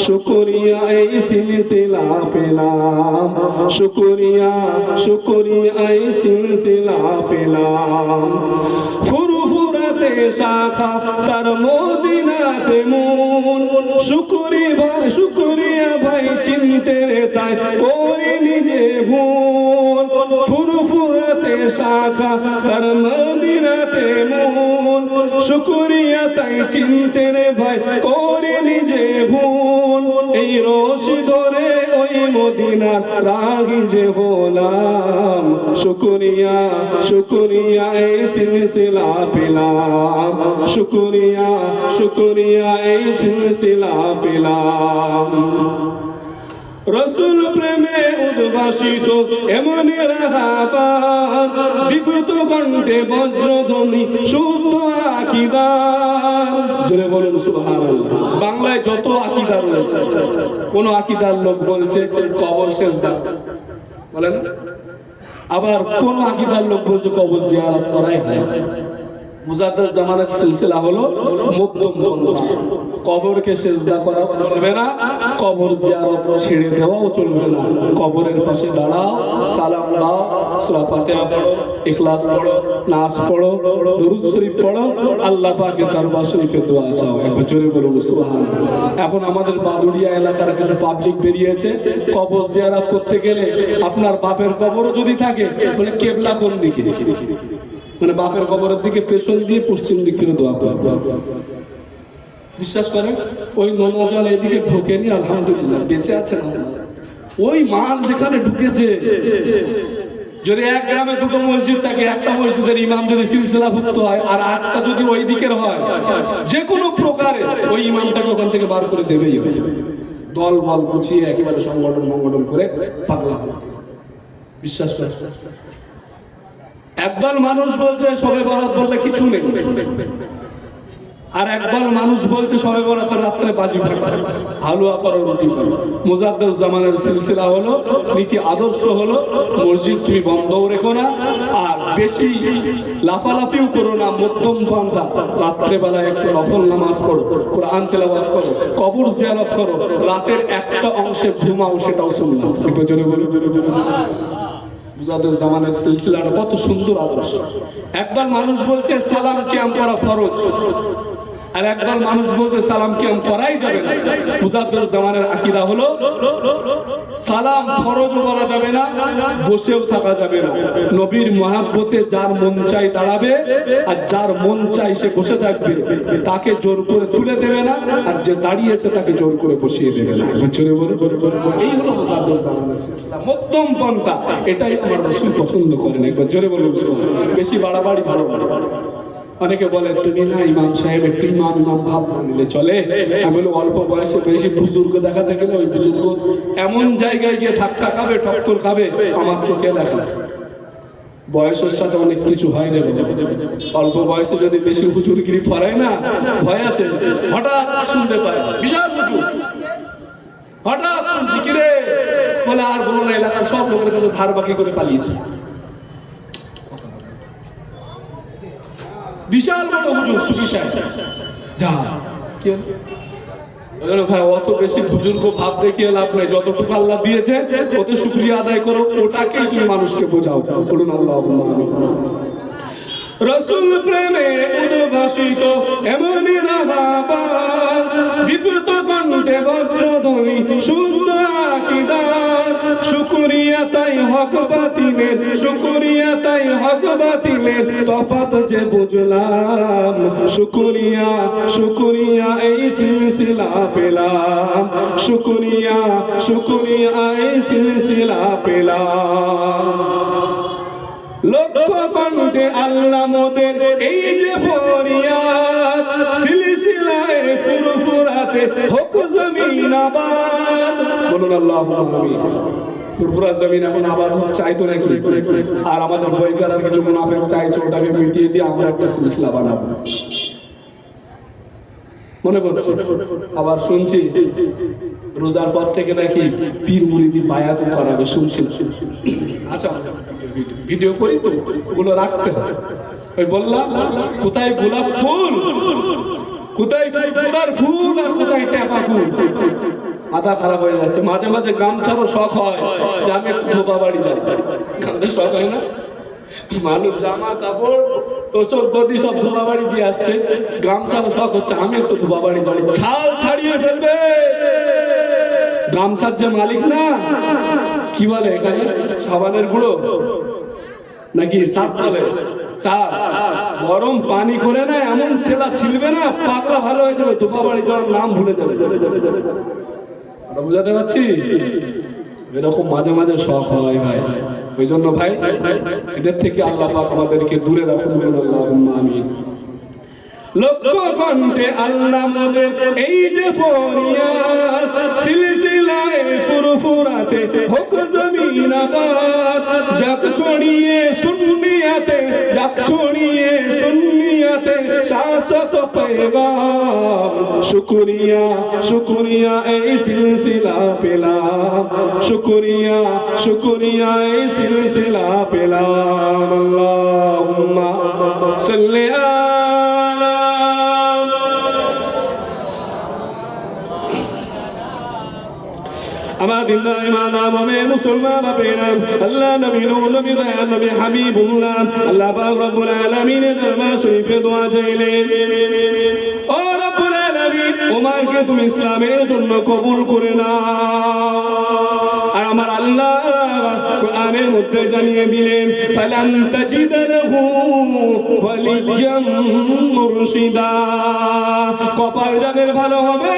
শুকরিয়া এই সিলসিলা পেলাম, শুকরিয়া শুকরিয়া এই সিলসিলা পেলাম। ফুরফুরাতে শাখা তার মদিনাতে মন, শুকরিয়া ভাই চিনতে তাই করি নিজে ভুল। ফুরফুরাতে শাখা তার মদিনাতে মন, শুকরিয়া তাই চিনতে রে ভাই করি নিজে ভুল। এই রশি ধরে ওই মদিনার রাগী যে হলাম, শুকরিয়া শুকরিয়া এই সিলসিলা পেলাম, শুকরিয়া শুকরিয়া এই সিলসিলা পেলাম। রসুল প্রেমে উদ্ভাসিত এমন রাহাবাত, বিকৃত কণ্ঠে বজ্রধ্বনি শুদ্ধ আকীদা। জোরে বলুন সুবহানাল্লাহ। বাংলায় যত আকীদা রয়েছে, কোন আকীদার লোক বলছে কবর সেজদা, বলেন। আবার কোন আকীদার লোক বলছে কবর জিয়ারত করাই হয়। মুজাদ্দিদ জামানের সিলসিলা হলো মধ্যম পন্থা। কবরকে সেজদা করা চলবে না, কবর জিয়ারত ছেড়ে দেওয়াও চলবে না। কবরের পাশে দাঁড়াও, সালাম দাও, সূরা ফাতিহা পড়ো, ইখলাস পড়ো, নাস পড়ো, দরুদ শরীফ পড়ো, আল্লাহ পাকের দরবার শরীফে দোয়া চাও। একবার জোরে বলুন সুবহানাল্লাহ। এখন আমাদের বাদুড়িয়া এলাকার কিছু পাবলিক বেরিয়েছে, কবর জিয়ারত করতে গেলে আপনার বাপের কবরও যদি থাকে বলে কিবলা কোন দিকে, মানে বাপের কবরের দিকে পেছন দিয়ে পশ্চিম দিক করে দোয়া করবে। বিশ্বাস করেন ওই নোনা জল এদিকে ঢোকেনি, আলহামদুলিল্লাহ বেঁচে আছে না। ওই মাল যেখানে ঢুকেছে, যদি এক গ্রামে দুটো মসজিদ থাকে, একটা মসজিদের ইমাম যদি সিলসিলাভুক্ত হয় আর একটা যদি ওই দিকের হয়, যে কোনো প্রকারে ওই ইমামটাকে ওখান থেকে বার করে দেবেই হবে। দল বল গুছিয়ে একেবারে সংগঠন করে পাগলা হবে। বিশ্বাস করে একদল মানুষ বলছে সবে বরাত বললে কিছু নেই, আর একবার মানুষ বলছে সবে বরাতের রাত্রে বাজি হালুয়া করো, রুটি করো। মুজাদ্দেদ জামানের সিলসিলা হলো, নীতি আদর্শ হলো, মসজিদ তুমি বন্ধও রেখো না, আর বেশি লাফালাফিও করো না, মধ্যম পন্থা। রাত্রেবেলায় একটু নফল নামাজ পড়ো, কোরআন তেলাওয়াত করো, কবর জিয়ারত করো, রাতের একটা অংশে ঘুমাও, সেটাও সুন্নাত। একটু জোরে বলো। মুজাদ্দেদ জামানের সিলসিলাটা কত সুন্দর আদর্শ। একবার মানুষ বলছে সালাম কিয়াম করা ফরজ, আর একদল মানুষ বলছে সালাম কিয়াম করাই যাবে না। মুজাদ্দেদ জামানের আকীদা হলো সালাম ফরজ বলা যাবে না, বসেও থাকা যাবে না। নবীর মহব্বতে যার মন চাই দাঁড়াবে, আর যার মন চাই সে বসে থাকবে, তাকে জোর করে তুলে দেবে না, আর যে দাঁড়িয়েছে তাকে জোর করে বসিয়ে দেবে না। জোরে বলে এই হলো মুজাদ্দেদ জামানের ইসলাম, মধ্যম পন্থা। এটাই আমার রাসূল পছন্দ করেন। একবার জোরে বলুন, বেশি বাড়াবাড়ি ভালো না। অনেকে বলে তুমি না ইমাম সাহেব একটু ইমাম ভাব না নিলে চলে। আমি বলি অল্প বয়সে বেশি বুজুর্গ দেখাতে গেলে ওই বুজুর্গ এমন জায়গায় গিয়ে ধাক্কা খাবে, টক্কর খাবে, আমার চোখে দেখা। বয়সের সাথে অনেক কিছু হয় রে। অল্প বয়সে যদি বেশি হুজুরগিরি পড়ায় না, ভয় আছে। হঠাৎ শুনতে পায় বিশাল হুজুর, হঠাৎ শুনছি কিরে, বলে আর বলো না, এলাকার সব লোকের কাছে ধার বাকি করে পালিয়েছে। বিশাল বড় হুজুর সুবিশাল যা কি ভাই, অত বেশি বুজুর্গ ভাব দেখিয়ে লাভ নাই। যতটুকু আল্লাহ দিয়েছে ওতে শুকরিয়া আদায় করো, ওটাকেই তুমি মানুষকে বোঝাও। বলুন আল্লাহুম্মা আমিন। রাসূল প্রেমে উদ্ভাসিত এমনই রাহাবা, বিদ্রুত কণ্ঠে বজ্রধ্বনি শুদ্ধ আকীদা। শুকরিয়া তাই হক বাতিলের, শুকরিয়া তাই হক বাতিলের তফাৎ যে বুঝলাম। শুকরিয়া শুকরিয়া এই সিলসিলা পেলাম, শুকরিয়া শুকরিয়া এই সিলসিলা পেলাম। লক্ষ কণ্ঠে আল্লাহ মোদের এই যে ফরিয়াদ, সিলসিলায়ে ফুরফুরাতে হোক জমিন আবাদ। বলুন আল্লাহুম্মা আমিন। ফুরফুরা জমিন এখন আবাদ চাইতো নাকি? আর আমাদের বইকার আর কিছু মুনাফিক চাইছে, ওটাকে মিটিয়ে দিয়ে আমরা একটা সিলসিলা বানাবো। মনে করছে আবার শুনছি রোজার পর থেকে নাকি পীর মুরিদি বায়াত করাবে, শুনছি। আচ্ছা ভিডিও করি তো, ওগুলো রাখতে হয়। ওই বললাম কোথায় গোলাপ ফুল, কোথায় ফুরফুরার ফুল, আর কোথায় টেপা ফুল। মাথা খারাপ হয়ে যাচ্ছে। মাঝে মাঝে গামছারও শখ হয় যে আমি একটু ধোপা বাড়ি যাই। গামছার শখ হয় না? মানুষ জামা কাপড় তোষক গদি সব ধোপা বাড়ি দিয়ে আসছে, গামছারও শখ হচ্ছে আমি একটু ধোপা বাড়ি যাই। ছাল ছাড়িয়ে ফেলবে। গামছার যে মালিক না, কি বলে এখানে, সাবানের গুঁড়ো নাকি সার্ফ বলে, গরম পানি করে না এমন ছেলা ছিলবে না, পাকলা ভালো হয়ে যাবে, ধোপা বাড়ি যাওয়ার নাম ভুলে যাবে। বুঝাতে পারছি? এরকম মাঝে মাঝে শখ হয় ভাই। ওই জন্য ভাই এদের থেকে আল্লাহ পাক আমাদেরকে দূরে রাখুন। আল্লাহুম্মা আমিন। লক্ষ কণ্ঠে আল্লাহ মোদের এই যে ফরিয়াদ, সিলসিলায়ে ফুরফুরাতে হোক জমিন আবাদ। যাক ছড়িয়ে সুন্নিয়াতে, যাক ছড়িয়ে সুন্নিয়াতে শাশ্বত পেগাম। শুকরিয়া শুকরিয়া এই সিলসিলা পেলাম, শুকরিয়া শুকরিয়া এই সিলসিলা পেলাম। আল্লাহুম্মা সাল্লি আমাদের মুসলমান আল্লাহ নবী নূর নবী দয়াল নবী হাবিবুল্লাহ আল্লাহ পাক রব্বুল আলামিনের দরবার শরীফে দোয়া চাইলেন। ও রব্বুল আলামিন, ওমারকে তুমি ইসলামের জন্য কবুল করে নাও, আর আমার আল্লাহ কোরআনের মধ্যে জানিয়ে দিলেন ফালান তাজিদ লাহু ওয়ালিয়াম মুরশিদা। কপাল যাদের ভালো হবে,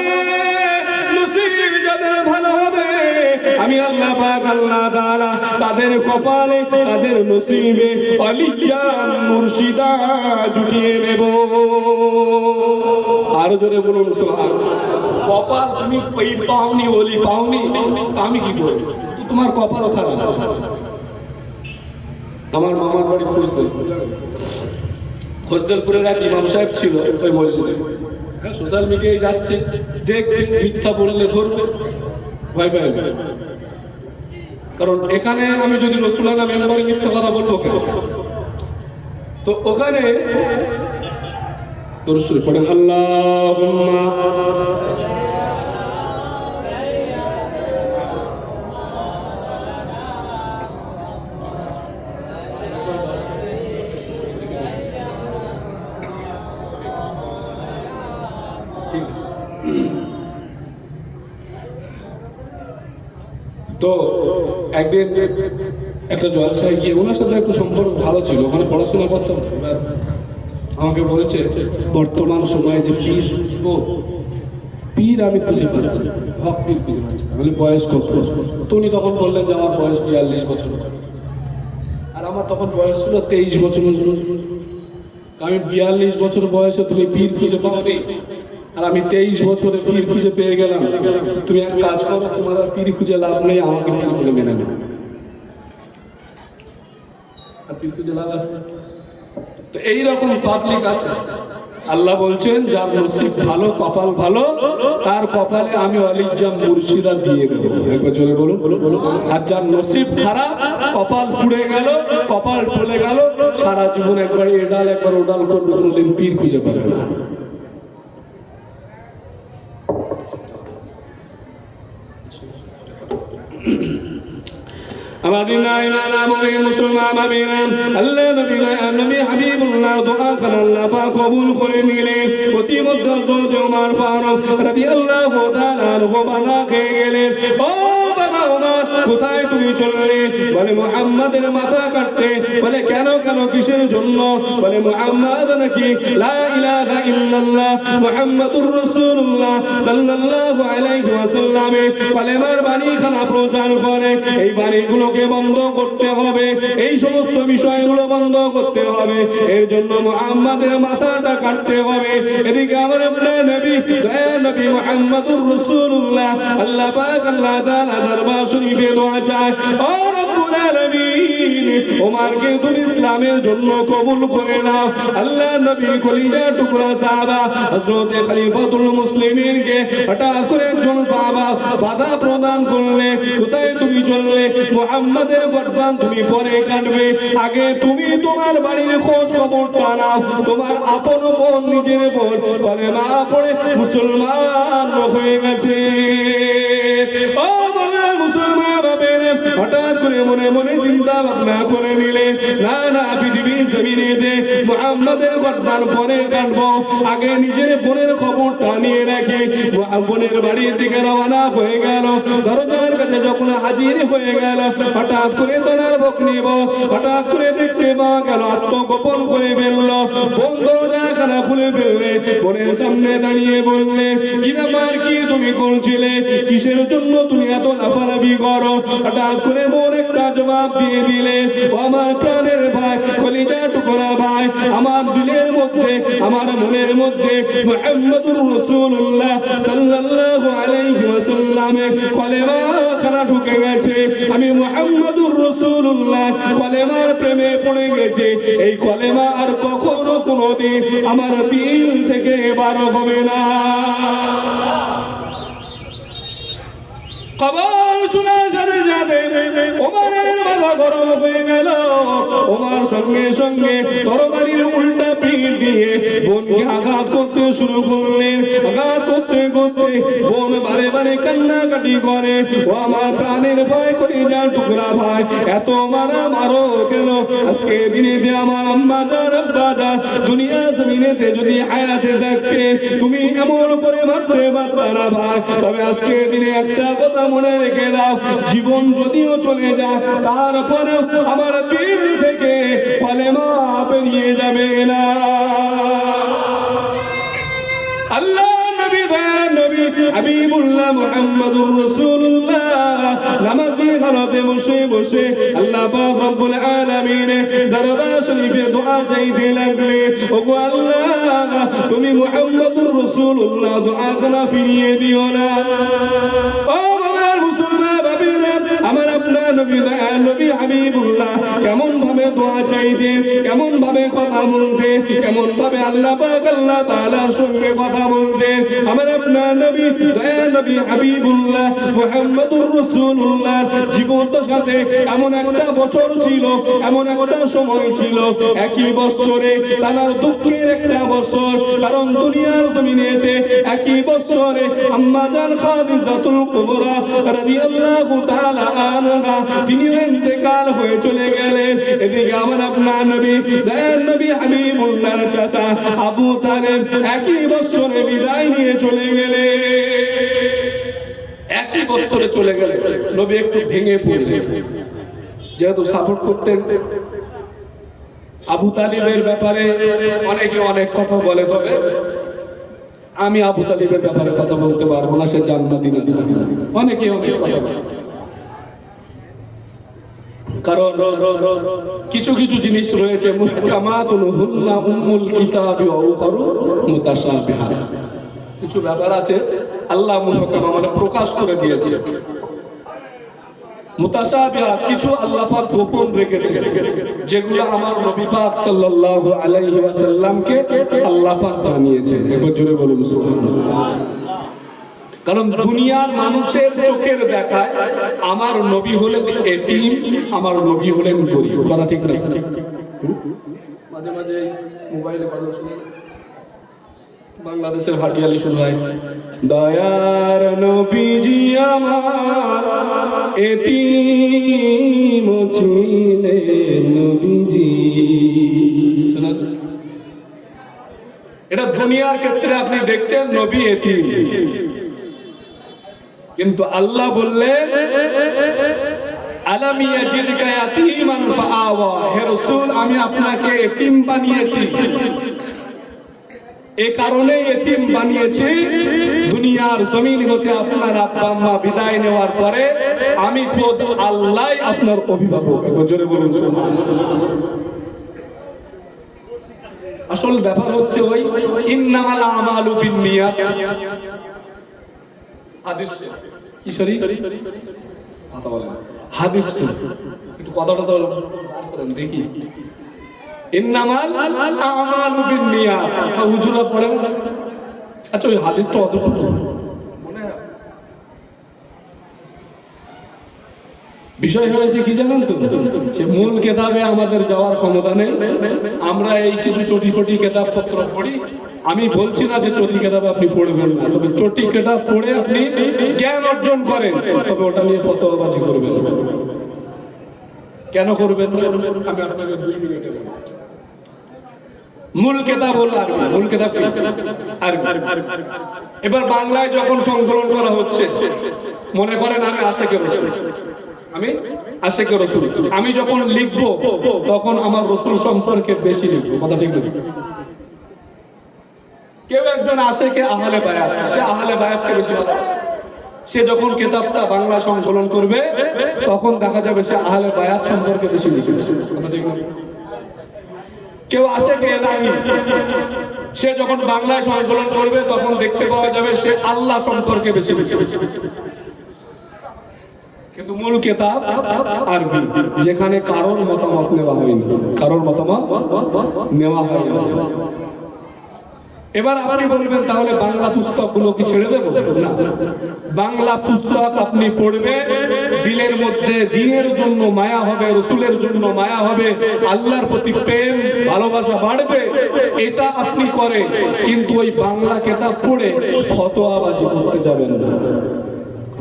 নসিব যাদের ভালো হবে, আমি আল্লাহ পাক আল্লাহ তাআলা তাদের কপালে তাদের নসিবে ওয়ালিয়াম মুরশিদা জুটিয়ে নেব। আরো জোরে বলুন সুবহানাল্লাহ। কপাল তুমি পাওনি ওলি পাওনি, আমি কি করব? তোমার কপালও খারাপ। আমার মামার বাড়ি খোঁজদলপুরের এক ইমাম সাহেব ছিল ওই মসজিদে। সোশ্যাল মিডিয়ায় যাচ্ছে, দেখ মিথ্যা বললে ধরবে, ভয় পাই। কারণ এখানে আমি যদি রসুলানা মেম্বারে মিথ্যা কথা বলবো কেন? তো ওখানে রসুল পড়েন আল্লাহুম্মা তো একদিন একটা জলসায় গিয়ে ওনার সাথে একটু সম্পর্ক ভালো ছিল, ওখানে পড়াশোনা করতাম। আমাকে বলেছে বর্তমান সময়ে যে পীর আমি খুঁজে পাচ্ছি, হক পীর খুঁজে পাচ্ছি। আমি বয়স কত? তো উনি তখন বললেন যে আমার বয়স 42 বছর, আর আমার তখন বয়স ছিল 23 বছর। আমি 42 বছর বয়সে তুমি পীর খুঁজে পাওনি, আর আমি 23 বছরে পীর খুঁজে পেয়ে গেলাম। তুমি এক কাজ করো, তোমার আর পীর খুঁজে লাভ নেই, আমাকে পীর খুঁজে মেনে নেবে। আর পীর খুঁজে লাভ আছে? তো এইরকম পাবলিক আছে। আল্লাহ বলছেন যার নসিব ভালো, কপাল ভালো, তার কপালে আমি ওয়ালিয়াম মুর্শিদা দিয়ে দেবো। একবার জোরে বলুন। আর যার নসিব খারাপ, কপাল পুড়ে গেল, কপাল টলে গেল, সারা জীবন একবার এডাল একবার ওডাল করবে, কোনোদিন পীর খুঁজে পাবে না। আমাদের মুসলমান আল্লাহ নবী হাবিবুল্লাহ দোয়া করে আল্লাহ পাক কবুল করে নিলেন। প্রতিমধ্যে হযরত ওমর ফারুক রাদিয়াল্লাহু তাআলা আনহু বাধা খেয়ে গেলেন। ও বাবা ওমর, কোথায় তুমি চললে? বলে মুহাম্মাদের মাথা কাটতে। বলে কেন কেন, কিসের জন্য? বলে মুহাম্মদ নাকি লা ইলাহা ইল্লাল্লাহ মুহাম্মাদুর রাসূলুল্লাহ সাল্লাল্লাহু আলাইহি ওয়াসাল্লামের কালেমার বাণীখানা প্রচার করে। এই বাণীগুলোকে বন্ধ করতে হবে, এই সমস্ত বিষয়গুলো বন্ধ করতে হবে। এর জন্য মুহাম্মাদের মাথাটা কাটতে হবে। এদিকে আমার নবী নবী মুহাম্মাদুর রাসূলুল্লাহ আল্লাহ পাক আল্লাহ তাআলা দরবার শরীফে দোয়া চায়, ও রব্বুল আলামিন ওমরকে তুমি ইসলামের জন্য কবুল করে নাও। আল্লাহ নবীর কলিজা টুকরা সাহাবা হযরত খলিফাতুল মুসলিমিনকে হঠাৎ করে একজন সাহাবা বাধা প্রদান করলে, কোথায় তুমি চললে? মুহাম্মাদের গর্দান তুমি পরে কাটবে, আগে তুমি তোমার বাড়ির খোঁজ খবরটা নাও। তোমার আপন বোন, নিজের বোন কলেমা পড়ে মুসলমান হয়ে গেছে। ও মুসলমান বাবের, হঠাৎ করে মনে মনে চিন্তা ভাবনা করে নিলে, না না, পৃথিবীর জমিনেতে মুহাম্মাদের গর্দান পরে কাটবো, আগে নিজের বোনের খবরটা নিয়ে রাখি। বোনের বাড়ির দিকে রওনা হয়ে গেল। দরজার কাছে যখন হাজির হয়ে গেল, হঠাৎ করে তার বক নিব, হঠাৎ করে দেখতে পাওয়া গেল আত্মগোপন করে ফেলল। বোন দরজাখানা খুলে ফেললে, বোনের সামনে দাঁড়িয়ে বললে, কি ব্যাপার, কি তুমি করছিলে? কিসের জন্য তুমি এত লাফালাফি করো? হঠাৎ করে বোন একটা জবাব দিয়ে দিলে, ও আমার প্রাণের ভাই, কলিজা টুকরা ভাই, আমার দিলের মধ্যে, আমার মনের মধ্যে মুহাম্মাদুর রাসূলুল্লাহ সাল্লাল্লাহু আলাইহি ওয়াসাল্লামের কলেমা খানা ঢুকে গেছে। আমি মুহাম্মাদুর রাসূলুল্লাহ কলেমার প্রেমে পড়ে গেছে। এই কলেমা আর কখনো কোনোদিন আমার দিল থেকে বার হবে না। খবর শোনা সাথে সাথে ওমরের মাথা গরম হয়ে গেল। ওমর সঙ্গে সঙ্গে তরবারির উল্টা পিঠ দিয়ে বোনকে আঘাত করতে শুরু করলেন। আঘাত করতে করতে বোন বারে বারে কান্না কান্নাকাটি করে। ও আমার প্রাণের ভয় করি যা টুকরা ভাই, এত মারা মারো কেন? আজকে দিনেতে আমার আম্মা জান আব্বা জান দুনিয়া জমিনেতে যদি হায়াতে থাকতে তুমি এমন করে মারতে পারতা না ভাই। তবে আজকে দিনে একটা কথা মনে রেখে দাও, জীবন যদিও চলে যায় তারপরেও আমার দিল থেকে কলেমা বেরিয়ে যাবে না। আল্লাহ নবী দয়ার নবী হাবিবুল্লাহ মুহাম্মাদুর রাসূলুল্লাহ নামাজি হালতে বসে বসে আল্লাহ পাক রব্বুল আলামিন দরবার শরীফে দোয়া চাইতে লাগলে। ওগো আল্লাহ, তুমি মুহাম্মাদুর রাসূলুল্লাহ দোয়া করা ফিরিয়ে দিও না। ও আমার মুসলমান ভাবিরা, আমার আপনার নবী দয়ার নবী হাবিবুল্লাহ কেমন ভাবে দোয়া চাইতেন, কেমন ভাবে কথা বলতেন, কেমন ভাবে আল্লাহ পাক আল্লাহ তাআলার সঙ্গে কথা বলতেন। আমার আপনার নবী দয়ার নবী হাবিবুল্লাহ মুহাম্মাদুর রাসূলুল্লাহ জীবনটার সাথে এমন একটা বছর ছিল, এমন একটা সময় ছিল, একই বছরে তার দুঃখের একটা বছর। কারণ দুনিয়ার জমিনেতে একই বছরে আম্মা জান খাদিজাতুল কুবরা রাদিয়াল্লাহু তাআলা আনহা তিনি ইন্তেকাল হয়ে চলে গেলেন। এদিকে আমার আপনার নবী দয়ার নবী হাবিবুল্লাহর চাচা আবু তালেব একই বছরে বিদায় নিয়ে চলে গেলেন। একই বছরে চলে গেলেন। নবী একটু ভেঙে পড়লেন, যেহেতু সাপোর্ট করতেন। আবু তালিবের ব্যাপারে অনেকে অনেক কথা বলে, তবে আমি আবু তালিবের ব্যাপারে কথা বলতে পারবো না, সে জান্নাতি না। অনেকে অনেক কথা বলে, কারণ কিছু কিছু জিনিস রয়েছে মুহকামাতুন হুন্না উম্মুল কিতাবি ওয়া উখরু মুতাশাবিহা। কিছু ব্যাপার আছে আল্লাহ মুহকামা মানে প্রকাশ করে দিয়েছে, মুতাশাবিহা কিছু আল্লাহ পাক গোপন রেখেছে, যেগুলো আমার নবী পাক সাল্লাল্লাহু আলাইহি ওয়াসাল্লামকে আল্লাহ পাক জানিয়েছেন। একবার জোরে বলুন সুবহানাল্লাহ। কারণ দুনিয়ার মানুষের চোখের দেখায় আমার নবী হলেন এতিম, আমার নবী হলেন গরীব। কথা ঠিক না? মাঝে মাঝে মোবাইলে কথা শুনি, বাংলাদেশের ভাটিয়ালি শুরু হয়, দয়ার নবীজি আমার এতিম ছিলেন নবীজি। এটা দুনিয়ার ক্ষেত্রে আপনি দেখছেন নবী এতিম, কিন্তু আল্লাহ বললেন আলাম ইয়াজিদকা ইয়াতীমান ফাআওয়া, হে রাসূল আমি আপনাকে এতিম বানিয়েছি। এই কারণে এতিম বানিয়েছি, দুনিয়ার জমিন হতে আপনার আব্বা আম্মা বিদায় নেওয়ার পরে আমি খোদ আল্লাহ আপনার অভিভাবক। জোরে বলুন সুবহানাল্লাহ। আসল ব্যাপার হচ্ছে ওই ইন্নামাল আমালু বিন্নিয়াত হাদিস কি শরীফ কথা বলেন, হাদিস একটু কথাটা তো করেন দেখি। ইন্নামাল আমালু বিন্নিয়াত হুজুরা পড়েন। আচ্ছা ওই হাদিসটা অদ্ভুত মনে হয়। বিষয় হয়েছে কি জানেন তো, সে মূল কেতাবে আমাদের যাওয়ার ক্ষমতা নেই। আমরা এই কিছু চটিফটি কেতাব পত্র পড়ি। আমি বলছি না যে চটি কেতাব আপনি পড়বেন না, তবে চটি কেতাব পড়ে আপনি জ্ঞান অর্জন করেন, তবে ওটা নিয়ে ফতোয়াবাজি করবেন। কেন করবেন আমি আপনাকে 2 মিনিটে বলবো। মূল কেতাব হলো আরবি, মূল কেতাব আরবি। এবার বাংলায় যখন সংকলন করা হচ্ছে, মনে করেন আমি আশিকে রাসূল, আমি আশিকে রাসূল, আমি যখন লিখবো তখন আমার রাসূল সম্পর্কে বেশি লিখবো। কথা ঠিক না? কেউ একজন আশিকে আহলে বায়াত, সে আহলে বায়াতকে বেশি ভালোবাসে। সে যখন কিতাবটা বাংলা সংকলন করবে তখন দেখা যাবে সে আহলে বায়াত সম্পর্কে বেশি লিখেছে। কথা ঠিক না? কেউ আশিকে ইলাহি, সে যখন বাংলায় সংকলন করবে তখন দেখতে পাওয়া যাবে সে আল্লাহ সম্পর্কে বেশি লিখেছে। কিন্তু মূল কিতাব আরবি, যেখানে কারোর মতামত নেওয়া হয়নি, কারোর মতামত নেওয়া হয়নি। এবার আপনি বলবেন তাহলে বাংলা পুস্তকগুলো কি ছেড়ে দেবো? না, বাংলা পুস্তক আপনি পড়বে, দিলের মধ্যে দ্বীনের জন্য মায়া হবে, রাসূলের জন্য মায়া হবে, আল্লাহর প্রতি প্রেম ভালোবাসা বাড়বে, এটা আপনি করেন। কিন্তু ওই বাংলা কিতাব পড়ে ফতোয়াবাজি করতে যাবেন না।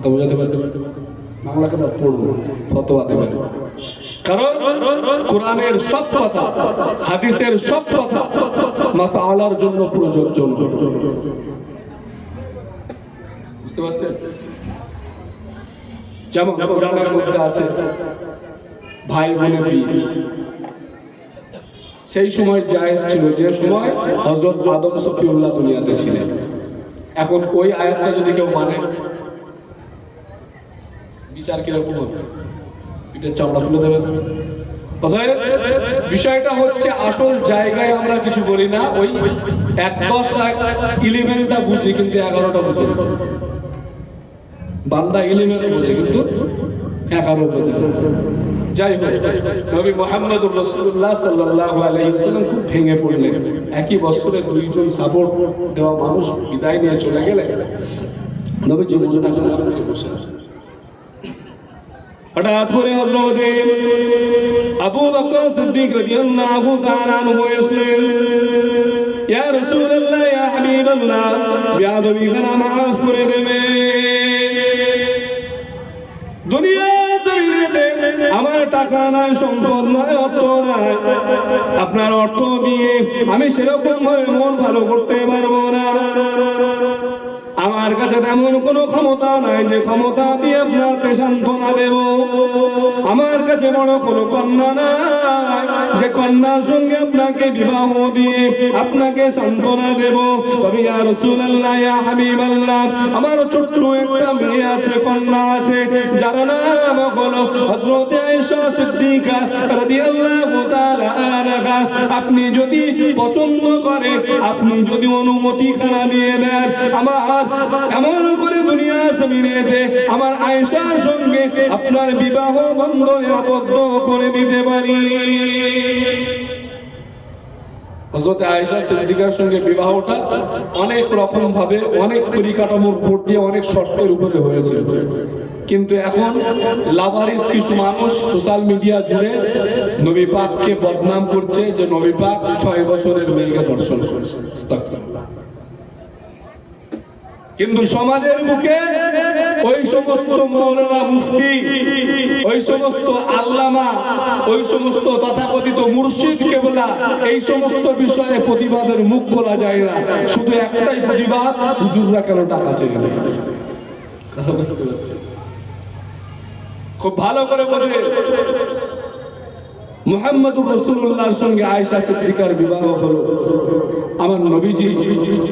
কথা বোঝাতে পারছি? বাংলা কথা পড়বো, ফতোয়া দেবেন। কারণ কোরআনের সব কথা, হাদিসের সব কথা মাসআলার জন্য প্রযোজ্য। বুঝতে পারছেন? যেমন কোরআনের মধ্যে আছে ভাই বোনের বিয়ে, সেই সময় জায়েজ ছিল যে সময় হযরত আদম সফিউল্লাহ দুনিয়াতে ছিলেন। এখন ওই আয়াতটা যদি কেউ মানে, বিচার কিরকম হবে? এটা চামড়া তুলে দেবে। বিষয়টা হচ্ছে আসল জায়গায় আমরা কিছু বলি না, ওই 11টা বুঝি কিন্তু 11টা বুঝি। বান্দা 11 বোঝে কিন্তু 11 বোঝে। যাই হোক, নবী মুহাম্মদুর রাসূলুল্লাহ সাল্লাল্লাহু আলাইহি ওয়াসাল্লাম খুব ভেঙে পড়লেন। একই বছরে দুইজন সাপোর্ট দেওয়া মানুষ বিদায় নিয়ে চলে গেলে নবী জীবনটা করে বসে আছেন। হঠাৎ করে হযরত আবু বকর সিদ্দিক রাদিয়াল্লাহু তাআলা আনহু এসেছেন। ইয়া রাসূলুল্লাহ, ইয়া হাবিবাল্লাহ, বিয়াদবি খানা মাফ করে দেবে। দুনিয়া জমিনে আমার টাকা নাই, সম্পদ নাই, অর্থ নাই, আপনার অর্থ দিয়ে আমি সেরকম ভাবে মন ভালো করতে পারবো না। আমার কাছে তেমন কোনো ক্ষমতা নাই যে ক্ষমতা দিয়ে আপনাকে সান্ত্বনা দেব। আমার কাছে বড় কোনো কন্যা নাই যে কন্যার সঙ্গে আপনাকে বিবাহ দিয়ে আপনাকে সান্ত্বনা দেব। তবে ইয়া রাসূলুল্লাহ, ইয়া হাবিবাল্লাহ, আমার ছোট্ট একটা মেয়ে আছে, কন্যা আছে, যার নাম হলো হযরত আয়েশা সিদ্দিকা রাদিয়াল্লাহু তাআলা আনহা। আপনি যদি পছন্দ করেন, আপনি যদি অনুমতি খানা দিয়ে দেন, আমার এমন করে দুনিয়া জমিনেতে আমার আয়েশার সঙ্গে আপনার বিবাহ বন্ধনে আবদ্ধ করে দিতে পারি। হযরত আয়েশা সিদ্দিকার সঙ্গে বিবাহটা অনেক রকম ভাবে, অনেক পরিকাঠামোর উপর দিয়ে, অনেক শর্তের উপরে হয়েছে। কিন্তু এখন লাভারিস কিছু মানুষ সোশ্যাল মিডিয়া জুড়ে নবী পাককে বদনাম করছে যে নবী পাক 6 বছরের মেয়েকে ধর্ষণ করেছে। কিন্তু সমাজের মুখে ওই সমস্ত মৌলানা, মুফতি, ওই সমস্ত আল্লামা, ওই সমস্ত তথাকথিত মুর্শিদ কেবলা, এই সমস্ত বিষয়ে প্রতিবাদের মুখ খোলা যায় না। শুধু একটাই প্রতিবাদ, হুজুররা কেন টাকা চেয়ে নেয়। খুব ভালো করে বোঝে মুহাম্মদুর রাসূলুল্লাহর সঙ্গে আয়েশা সিদ্দিকার বিবাহ হলো। আমার নবীজি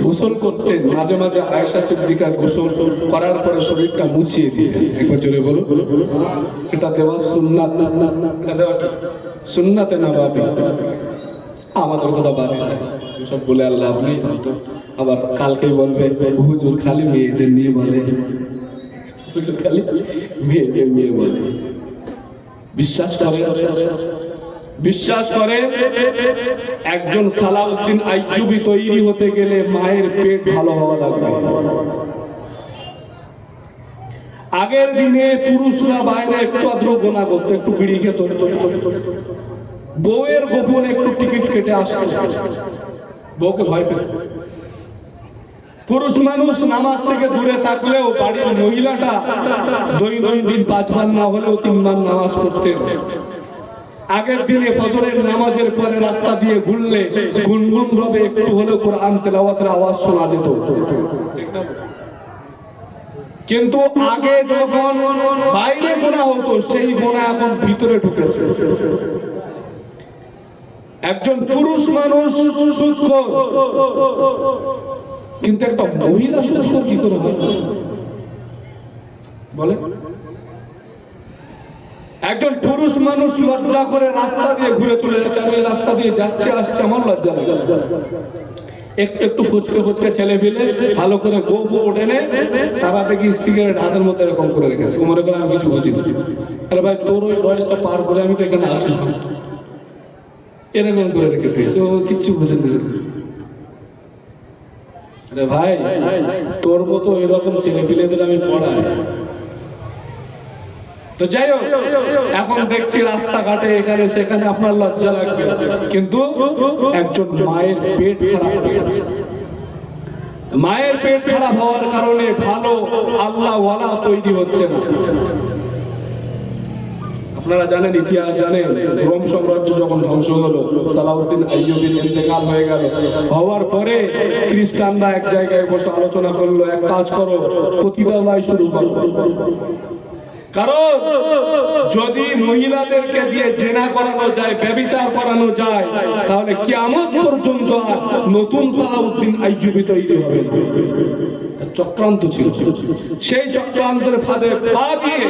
গোসল করতেন, মাঝে মাঝে আয়েশা সিদ্দিকা গোসল করার পরে শরীরটা মুছিয়ে দিতেন। একবার জোরে বলো, এটা দেওয়া সুন্নাত, এটা দেওয়া সুন্নাতে নববী। আমাদের কথা বাদ দেয়, সব বলে আল্লাহ আপনি আবার কালকেই বলবে হুজুর খালি মেয়েদের নিয়ে বলে, হুজুর খালি মেয়েদের নিয়ে বলে। বিশ্বাস করে একজন সালাউদ্দিন আইয়ুবী তৈরি হতে গেলে মায়ের পেট ভালো হওয়া লাগবে। আগের দিনে পুরুষরা বাইরে একটু আদ্র গোনা করতো, একটু বিড়ি খেত, বউয়ের গোপনে একটু টিকিট কেটে আসতো, বউকে ভয় পেত। পুরুষ মানুষ নামাজ থেকে দূরে থাকলেও বাড়ির মহিলাটা দৈনন্দিন 5 বার না হলেও 3 বার নামাজ পড়তেন। আগের দিনে ফজরের নামাজের পরে রাস্তা দিয়ে ঘুরলে গুনগুন ভাবে একটু হলেও কোরআন তেলাওয়াতের আওয়াজ শোনা যেত। কিন্তু আগে যখন বাইরে গোনা হতো, সেই গোনা এখন ভিতরে ঢুকেছে। একজন পুরুষ মানুষ সুদখোর, কিন্তু একটা মহিলা সুদখোর কি করে হয় বলে? একজন পুরুষ মানুষ লজ্জা করে রাস্তা দিয়ে ঘুরে চলে যাচ্ছে, আমি রাস্তা দিয়ে যাচ্ছি আসছি, আমার লজ্জা লাগে। একটু একটু ফুচকে ফুচকে ছেলে ফেলে ভালো করে গোবো ওঠে নে, তারা দেখি সিগারেট হাতের মধ্যে এরকম করে রেখেছে। মনে করে আমি কিছু বুঝি না। আরে ভাই, তোর ওই বয়সটা পার করে আমি তো এখানে আসি, এরকম করে রেখেছে, ও কিচ্ছু বুঝে না। আরে ভাই, তোর মতো এরকম ছেলে ফেলেদের আমি পড়াই। তো যাই হোক, এখন দেখছি রাস্তাঘাটে এখানে সেখানে আপনার লজ্জা লাগবে, কিন্তু একজন মায়ের পেট খারাপ হয়ে গেছে, মায়ের পেট খারাপ হওয়ার কারণে ভালো আল্লাহ ওয়ালা তৈরি হচ্ছে না। আপনারা জানেন, ইতিহাস জানেন, রোম সাম্রাজ্য যখন ধ্বংস হলো, সালাউদ্দিন আইয়ুবীর ইন্তেকাল হয়ে গেল। হওয়ার পরে খ্রিস্টানরা এক জায়গায় বসে আলোচনা করলো, এক কাজ করো, পতিতালয় শুরু করো। কারণ যদি মহিলাদেরকে দিয়ে জেনা করানো যায়, ব্যভিচার করানো যায়, তাহলে কিয়ামত পর্যন্ত আর নতুন সালাউদ্দিন আইয়ুবী তৈরি হবে না। চক্রান্ত ছিল। সেই চক্রান্তের ফাঁদে পা দিয়ে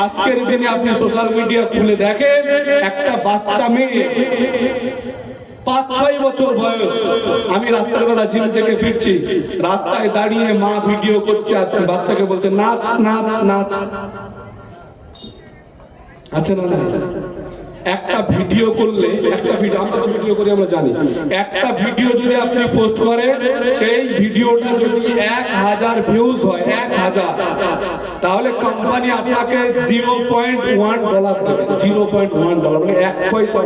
আজকের দিনে আপনি সোশ্যাল মিডিয়া খুলে দেখেন, একটা বাচ্চা মেয়ে 5-6 বছর বয়স, আমি রাত্রেবেলা জিম থেকে ফিরছি, রাস্তায় দাঁড়িয়ে মা ভিডিও করছে আর বাচ্চাকে বলছে নাচ নাচ নাচ। আচ্ছা না, একটা ভিডিও করলে, একটা ভিডিও, আমরা তো ভিডিও করি, আমরা জানি, একটা ভিডিও যদি আপনি পোস্ট করেন, সেই ভিডিওটা যদি 1000 ভিউজ হয়, 1000, তাহলে কোম্পানি আপনাকে $0.1 দেবে। $0.1 মানে 1 পয়সা।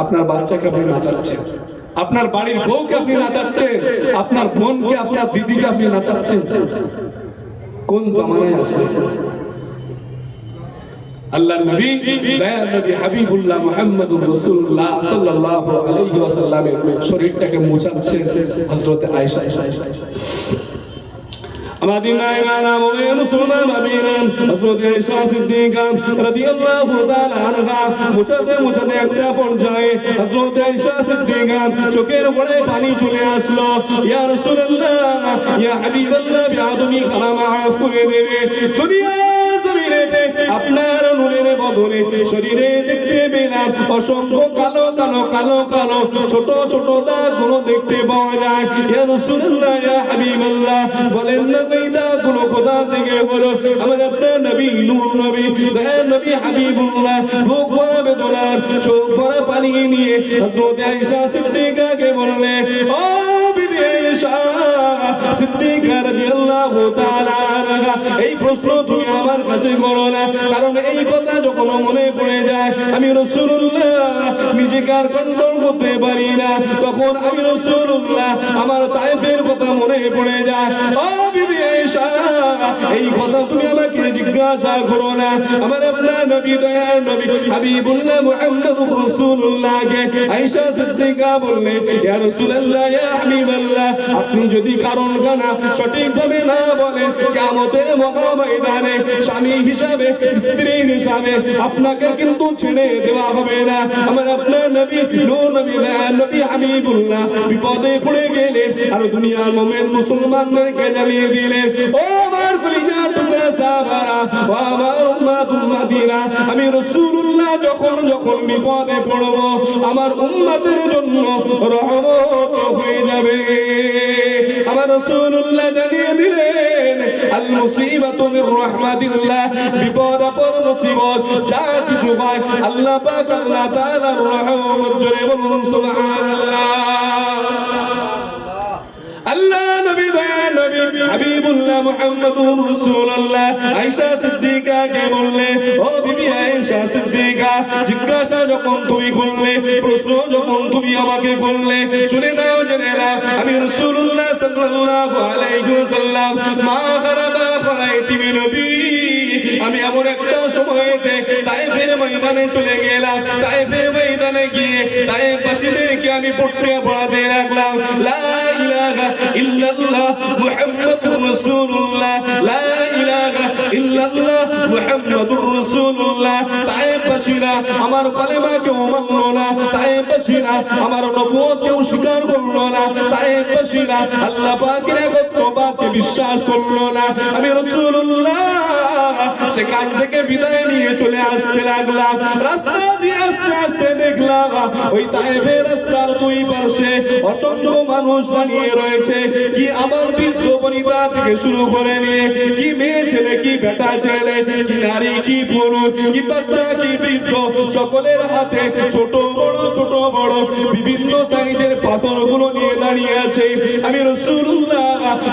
আপনার বাচ্চাকে আপনি নাচাচ্ছেন, আপনার বাড়ির বউকে আপনি নাচাচ্ছেন, আপনার বোনকে, আপনার দিদিকে আপনি নাচাচ্ছেন। কোন জামানায় আছে? আল্লাহ নবী, দয়ার নবী হাবিবুল্লাহ মুহাম্মদুর রাসূলুল্লাহ সাল্লাল্লাহু আলাইহি ওয়াসাল্লামের শরীরটাকে মুছাচ্ছেন হযরত আয়েশা। আমাদের নাইমানা মুমিন মুসলমান আমিনান হযরত আয়েশা সিদ্দিকা রাদিয়াল্লাহু তাআলা আনহা মুছাতে মুছাতে একটা পর্যায়ে হযরত আয়েশা সিদ্দিকা চোখের উপরে পানি চলে আসলো। ইয়া রাসূলুল্লাহ, ইয়া হাবিবাল্লাহ, বিআদমি খানা মাফ করে দেবে। দুনিয়া জমিনেতে আপনার নূরের বদলে শরীরে দেখতে পেলাম অসংখ্য কালো কালো কালো কালো ছোট ছোট দাগগুলো দেখতে পাওয়া যায়। ইয়া রাসূলুল্লাহ, ইয়া হাবিবাল্লাহ, বলেন না এই দাগগুলো কোথা থেকে হলো? আমার আপনার নবী, নূর নবী, দয়ার নবী হাবিবুল্লাহ বুক ভরা বেদনার চোখ ভরা পানি নিয়ে হযরত আয়েশা সিদ্দিকাকে বললেন, ও বিবি আয়েশা সিদ্দিকা রাদিয়াল্লাহু তাআলা আনহা, এই প্রশ্ন তুমি আমার কাছে করো না, কারণ এই কথা যখন মনে পড়ে যায় আমি রাসূলুল্লাহ নিজেকে আর কন্ট্রোল করতে পারি না। তখন আমি রাসূলুল্লাহ আমার তায়েফের কথা মনে পড়ে যায়। ও বিবি আয়েশা, এই কথা তুমি আমাকে জিজ্ঞাসা করো না। আমার আপনার নবী, দয়ার নবী হাবিবুল্লাহ মুহাম্মদুর রাসূলুল্লাহকে আয়েশা সিদ্দিকা বললেন, ইয়া রাসূলুল্লাহ, ইয়া হাবিবাল্লাহ, আপনি যদি কারণ জানা সঠিকভাবে না বলেন, কিয়ামতের ময়দানে স্বামী হিসাবে, স্ত্রী হিসাবে আপনাকে কিন্তু ছেড়ে দেওয়া হবে না। আমার আপনার নবী, নূর নবী, দয়ার নবী হাবিবুল্লাহ বিপদে পড়ে গেলেন আর দুনিয়ার মুমিন মুসলমানদেরকে জানিয়ে দিলেন, ও আমার কলিজার টুকরা সাহাবারা, ও আমার উম্মাতুল মাদিনা, আমি রাসূলুল্লাহ যখন যখন বিপদে পড়ব আমার উম্মতের জন্য রহমত হয়ে যাবে। আমার রাসূলুল্লাহ জানিয়ে দিলেন, আল মুসিবাতু মির রাহমাতিল্লাহ, বিপদ আপদ মুসিবত যা কিছু হয় আল্লাহ পাক আল্লাহ তাআলার রহমত। জোরে বলুন সুবহানাল্লাহ। আল্লাহ নবী, দয়ার নবী হাবিবুল্লাহ মুহাম্মদুর রাসূলুল্লাহ আয়েশা সিদ্দিকাকে বললেন, ও বিবি আয়েশা সিদ্দিকা, জিজ্ঞাসা যখন তুমি করলে, প্রশ্ন যখন তুমি আমাকে করলে, শুনে নাও, জেনে নাও, আমি রাসূলুল্লাহ সাল্লাল্লাহু আলাইহি ওয়াসাল্লাম মা গারাবা ফারাইতি নবী, আমি এমন একটা সময়তে তায়েফের ময়দানে চলে গেলাম। তায়েফের ময়দানে গিয়ে তায়েফবাসীদেরকে আমি পড়াতে লাগলাম, লা ইলাহা ইল্লাল্লাহ মুহাম্মাদুর রাসূলুল্লাহ, লা ইলাহা ইল্লাল্লাহ মুহাম্মাদুর রাসূলুল্লাহ। তায়েফবাসীরা আমার কালেমাকে মানল না, তায়েফবাসীরা আমার নবুয়তকে স্বীকার করলো না, তায়েফবাসীরা আল্লাহ পাকের একত্ববাদকে বিশ্বাস করলো না। আমি রাসূলুল্লাহ সেখান থেকে বিদায় নিয়ে চলে আসতে লাগলাম। রাস্তা দিয়ে আস্তে আস্তে দেখলাম ওই তায়েফের রাস্তার দুই পাশে অসংখ্য মানুষ দাঁড়িয়ে রয়েছে। কি আমার বৃদ্ধ বনিতা থেকে শুরু করে নিয়ে কি মেয়ে ছেলে, কি বেটা ছেলে, কি নারী, কি পুরুষ, কি বাচ্চা, কি বৃদ্ধ, সকলের হাতে ছোট বড় ছোট বড় বিভিন্ন সাইজের পাথরগুলো নিয়ে দাঁড়িয়ে আছে। আমি রাসূলুল্লাহ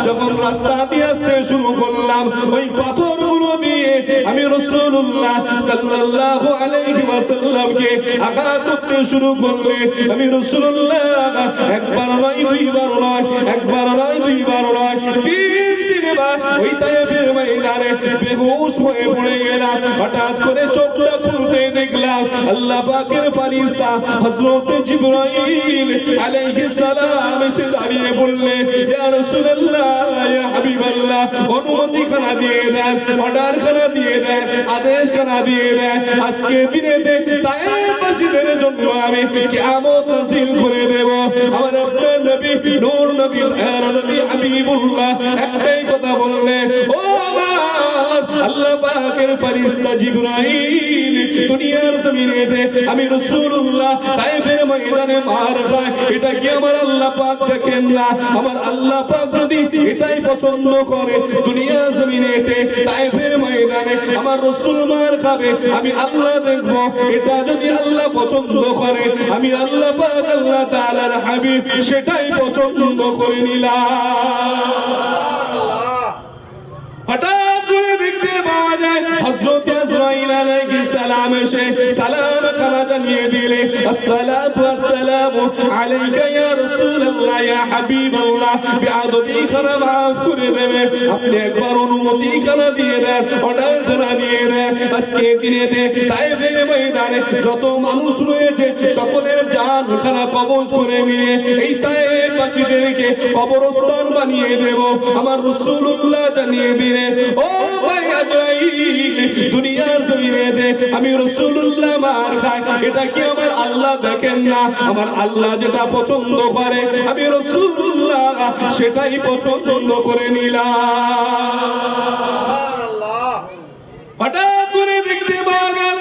যখন রাস্তা দিয়ে আসতে শুরু করলাম, ওই পাথরগুলো দিয়ে আমি রাসূলুল্লাহ সাল্লাল্লাহু আলাইহি ওয়াসাল্লামকে আঘাত করতে শুরু করলে, আমি রাসূলুল্লাহ একবার নয়, দুইবার নয়, নয়, একবার নয়, দুইবার নয়, তিনবার ওই তায়েফের ময়দানে বেহুশ হয়ে পড়ে গেলাম। হঠাৎ করে চোখটা খুলতে দেখলাম আল্লাহ পাকের ফেরেশতা হযরত জিবরাইল আলাইহিস সালাম এসে দাঁড়িয়ে বললেন, ইয়া রাসূলুল্লাহ, ইয়া হাবিবাল্লাহ, অনুমতি খানা দিয়ে দেন, অর্ডার খানা দিয়ে দেন, আদেশ খানা দিয়ে দেন। আজকে দিনেতে তায়েফবাসীদের জন্য আমি কিয়ামত নাযিল করে দেব। আমার আপনার নবী নূর নবী নবী হাবিবুল্লাহ একটাই কথা বললেন, ও আল্লাহ পাকের ফেরেশতা জিবরাইল দুনিয়ার জমিনেতে আমি রাসূলুল্লাহ তায়েফের ময়দানে মার খায়, এটা কি আমার আল্লাহ পাক দেখেন না? আমার আল্লাহ পাক যদি এটাই পছন্দ করে দুনিয়ার জমিনেতে তায়েফের ময়দানে আমার রাসূল মার খাবে, আমি আল্লাহ দেখব। এটা যদি আল্লাহ পছন্দ করে আমি আল্লাহ পাক আল্লাহ তাআলার হাবিব সেটাই পছন্দ করে নিলাম। হঠাৎ করে দেখতে পাওয়া যায় হযরত আজরাইল আলাইহিস সালাম এসে সালাম খানা জানিয়ে দিলে, আসসালাতু ওয়াসসালামু আলাইকা ইয়া রাসূলুল্লাহ ইয়া হাবিবাল্লাহ, বিআদবি খানা মাফ করে দেবে। আপনি একবার অনুমতি খানা দিয়ে দেন, অর্ডার খানা দিয়ে দেন। আজকে দিনেতে তায়েফের ময়দানে যত মানুষ রয়েছে সকলের জান খানা কবজ করে নিয়ে এই তায়েফবাসীদেরকে কবরস্থান বানিয়ে দেব। আমার রাসূলুল্লাহ জানিয়ে দিলেন, ও ভাই আজরাইল, দুনিয়ার জমিনেতে আমি রাসূলুল্লাহ মার খাই, এটা কি আমার আল্লাহ দেখেন না? আমার আল্লাহ যেটা পছন্দ করে আমি রাসূলুল্লাহ সেটাই পছন্দ করে নিলাম। হঠাৎ করে দেখতে পাওয়া গেল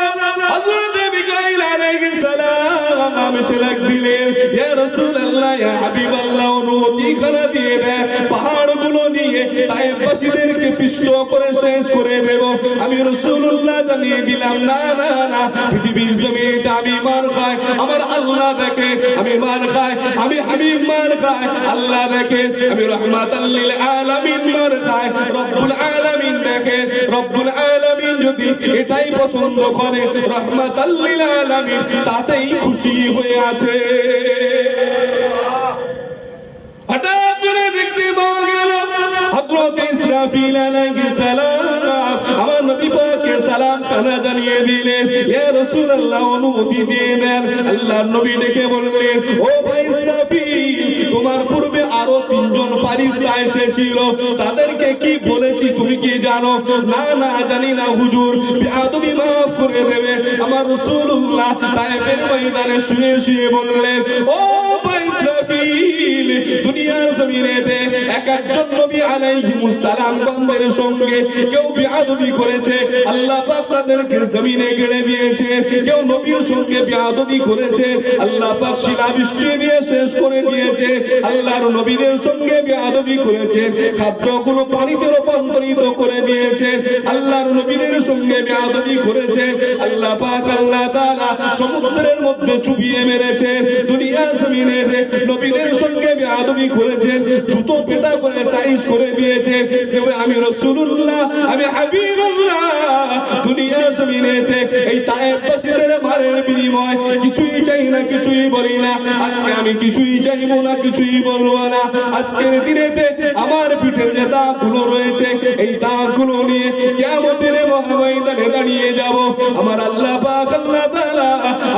হযরত মিকাইল আলাইহিস সালাম এসে ডাক দিলেন, ইয়া রাসূলুল্লাহ ইয়া হাবিবাল্লাহ, অনুমতি খানা দিয়ে দেন, পাহাড়গুলো নিয়ে তায়েফবাসীদেরকে পিষ্ট করে শেষ করে দেব। আমি রাসূলুল্লাহ জানিয়ে দিলাম, না না না, পৃথিবীর জমিনে আমি মার খাই, আমার আল্লাহ দেখে। আমি মার খাই, আমি হাবিব মার খাই, আল্লাহ দেখে। আমি রাহমাতাল লিল আলামিন মার খাই, রব্বুল আলামিন দেখে। রব্বুল আলামিন যদি এটাই পছন্দ করে রাহমাতাল লিল আলামিন তাতেই খুশি হয়ে আছে। হঠাৎ করে দেখতে পাওয়া গেল হযরত ইসরাফিল আলাইহিস সালাম আমার নবী পাককে সালাম খানা জানিয়ে দিলেন, ইয়া রাসূলুল্লাহ, অনুমতি দিয়ে দেন। আল্লাহর নবী ডেকে বললেন, ও ভাই ইসরাফিল, তোমার পূর্বে আরো তিনজন ফেরেশতা এসেছিল, তাদেরকে কি বলেছি তুমি কি জানো? না না, জানি না হুজুর, বেয়াদবি মাফ করে দেবে। আমার রাসূলুল্লাহ তায়েফের ময়দানে শুয়ে শুয়ে বললেন, ও ভাই ইসরাফিল, দুনিয়ার জমিনেতে এক একজন নবী আলাইহিমুস সালাম গণের সঙ্গে কেউ বেয়াদবি করেছে, আল্লাহ পাক তাদেরকে জমিনে গেড়ে দিয়েছে। কেউ নবীর সঙ্গে বেয়াদবি করেছে, আল্লাহ পাক শিলাবৃষ্টি দিয়ে শেষ করে দিয়েছে। আল্লাহর নবীদের সঙ্গে বেয়াদবি করেছে, খাদ্যগুলো পানিতে রূপান্তরিত করে দিয়েছে। আল্লাহর নবীদের সঙ্গে বেয়াদবি করেছে, আল্লাহ পাক আল্লাহ তাআলা সমুদ্রের মধ্যে চুবিয়ে মেরেছে। দুনিয়ার জমিনে নবীদের সঙ্গে বেয়াদবি করেছে, জুতো পেটা করে সাইজ করে দিয়েছে। আমি রাসূলুল্লাহ, আমি হাবিবুল্লাহ, দুনিয়ার জমিনেতে এই তায়েফবাসীদের মারের বিনিময় কিছুই চাই না, কিছুই বলি না। আজকে আমি কিছুই চাইবো না, কিছুই বলবো না। আজকের দিনেতে আমার পিঠের যে দাগগুলো রয়েছে এই দাগগুলো নিয়ে কিয়ামতের মহাময়দানে দাঁড়িয়ে যাব। আমার আল্লাহ পাক আল্লাহ তাআলা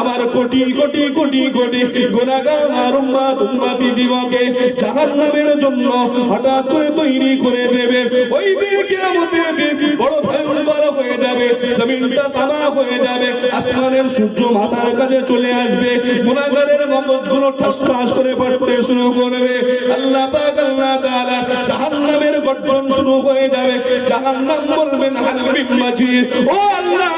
আমার কোটি কোটি কোটি কোটি গুনাহগার উম্মতি দিগকে জাহান্নামের জন্য হঠাৎ করে তৈরি করে দেবে। ওই দিন কিয়ামতের দিন বড় ভয়ঙ্কর হয়ে যাবে, জমিনটা তামা হয়ে যাবে, আসমানের সূর্য মাথার কাছে চলে আসবে, গুনাহগারের মগজগুলো ঠাস ঠাস করে ফাটতে শুরু করবে। আল্লাহ পাক আল্লাহ তাআলা জাহান্নামের গর্জন শুরু হয়ে যাবে। জাহান্নাম বলবেন, হাবিব মাজিদ, ও আল্লাহ,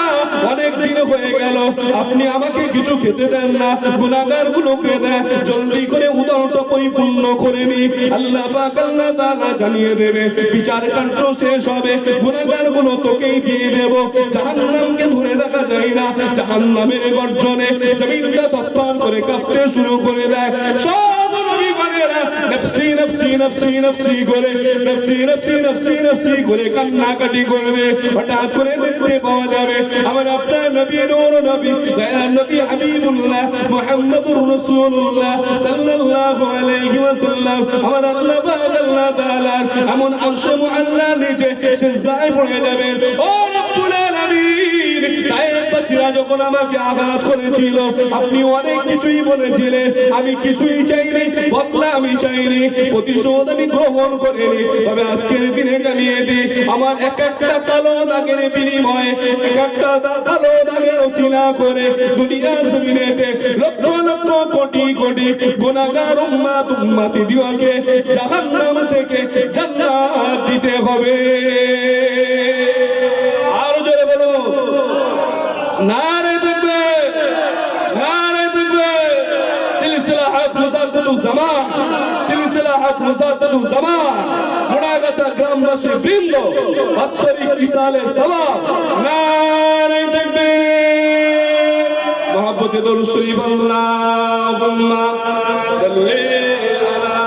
অনেক দিন হয়ে গেল, আপনি আমাকে কিছু খেতে দেন না, গুনাহগারগুলোকে দেন, জলদি করে উদরটা পরিপূর্ণ করে নি। আল্লাহ পাক আল্লাহ তাআলা জানিয়ে দেবে, বিচার কার্য শেষ হবে, গুনাহগারগুলো তোকেই দিয়ে দেব। জাহান্নামকে ধরে রাখা যায় না, জাহান্নামের গর্জনে জমিনটা থরথর করে কাঁপতে শুরু করে দেয়। সব নবী বলেরা নফসি নফসি নফসি নফসি করে নফসি নফসি নফসি নফসি করে কান্নাকাটি করবে, হঠাৎ করে দেখতে পাওয়া যাবে আমার আপনার নবী নূর নবী দয়ার নবী হাবিবুল্লাহ মুহাম্মদুর রাসূলুল্লাহ সাল্লাল্লাহু আলাইহি ওয়াসাল্লাম আমার আল্লাহ পাক আল্লাহ তাআলা এমন আরশে মুআল্লা নিচে সিজদায় পড়ে যাবেন। ও রব্বুল আলামিন, তায়েফবাসীরা যখন আমাকে আঘাত করেছিল আপনি অনেক কিছুই বলেছিলেন, আমি কিছুই চাইনি, বদলা আমি চাইনি, প্রতিশোধ আমি গ্রহণ করিনি, তবে আজকের দিনে জানিয়ে দিই আমার এক একটা কালো দাগের বিনিময়ে এক একটা কালো দাগের ওসিলা করে দুনিয়ার জমিনেতে লক্ষ লক্ষ কোটি কোটি গুনাহগার উম্মত উম্মতি দিওয়াকে জাহান্নাম থেকে জান্নাত দিতে হবে। আরো জোরে বলো নারে তাকবীর, নারে তাকবীর। সিলসিলা হক মুজাদ্দিদুজ জামান, সিলসিলা হক মুজাদ্দিদুজ জামান, মুনাগাছা গ্রামবাসী বৃন্দ, বাৎসরিক ইসালের সওয়াব, নারে তাকবীর। মহব্বতে দরুদ শরীফ আল্লাহুম্মা সাল্লি আলা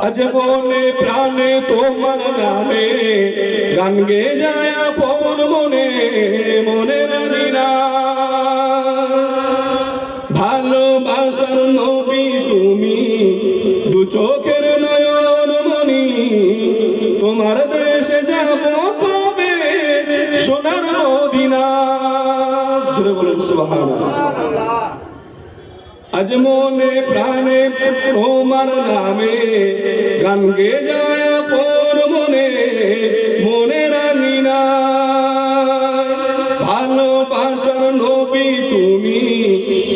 আজ মনে প্রাণে তোমার নামে গান গে যায় আপন মনে মনে রানি না, ভালোবাসার নবী তুমি দু চোখের নয়ন মনি, তোমার দেশে যাব কবে সোনার মদিনা। জোরে বলুন সুবহানাল্লাহ। আজ মনে প্রাণে তোমার নামে গান গে যায় আপন মনে মনে রানি না, ভালোবাসার নবী তুমি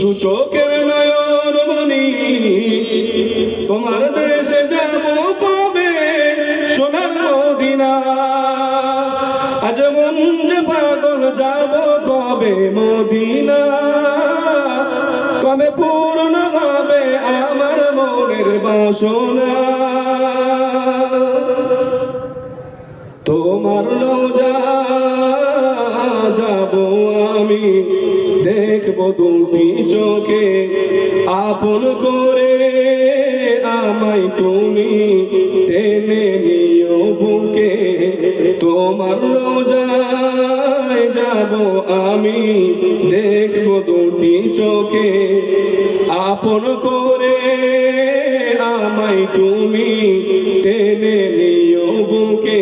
দু চোখের নয়ন মনি, তোমার দেশে যাব কবে সোনার মদিনা। আজ মন যে পাগল যাব কবে মদিনা, কবে পূর্ণ হবে আমার মনের বাসনা, তোমার রোজা যাব আমি দেখব দুটি চোখে, আপন করে আমায় তুমি টেনে নিও বুকে, তোমার রোজায় যাব আমি দেখব দুটি চোখে, আপন করে আমায় তুমি টেনে নিও বুকে,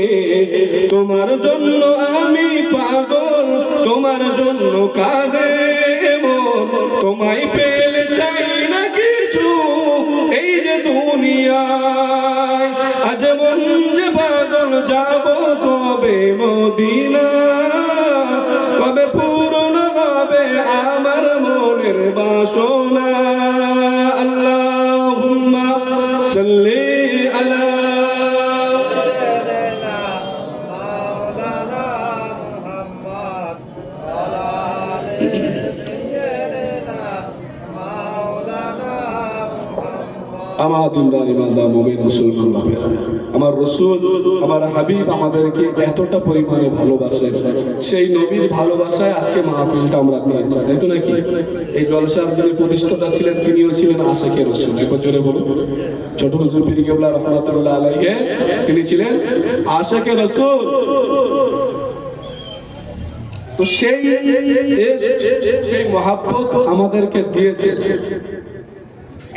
তোমার জন্য আমি পাগল, তোমার জন্য কাঁদে মন, তোমায় পেলে চাই না কিছু এই যে দুনিয়ায়। আজ মন যে পাগল যাব কবে মদিনা, কবে পূর্ণ হবে আমার মনের বাসনা। আল্লাহুম্মা সাল্লি আলা আমার দিনদার ইমানদার মুমিন মুসলমান, আমার রাসূল আমার হাবিব আমাদেরকে এতটা পরিমাণে ভালোবাসেন, সেই নবীর ভালোবাসায় আজকে মাহফিলটা আমরা পেয়েছি, তাই তো নাকি? এই জলসার যিনি প্রতিষ্ঠাতা ছিলেন তিনিও ছিলেন আশিকে রাসূল। একবার জোরে বলুন, ছোট হুজুর পীর কেবলা রাহমাতুল্লাহ আলাইহি তিনি ছিলেন আশিকে রাসূল। তো সেই মহব্বত আমাদেরকে দিয়েছে,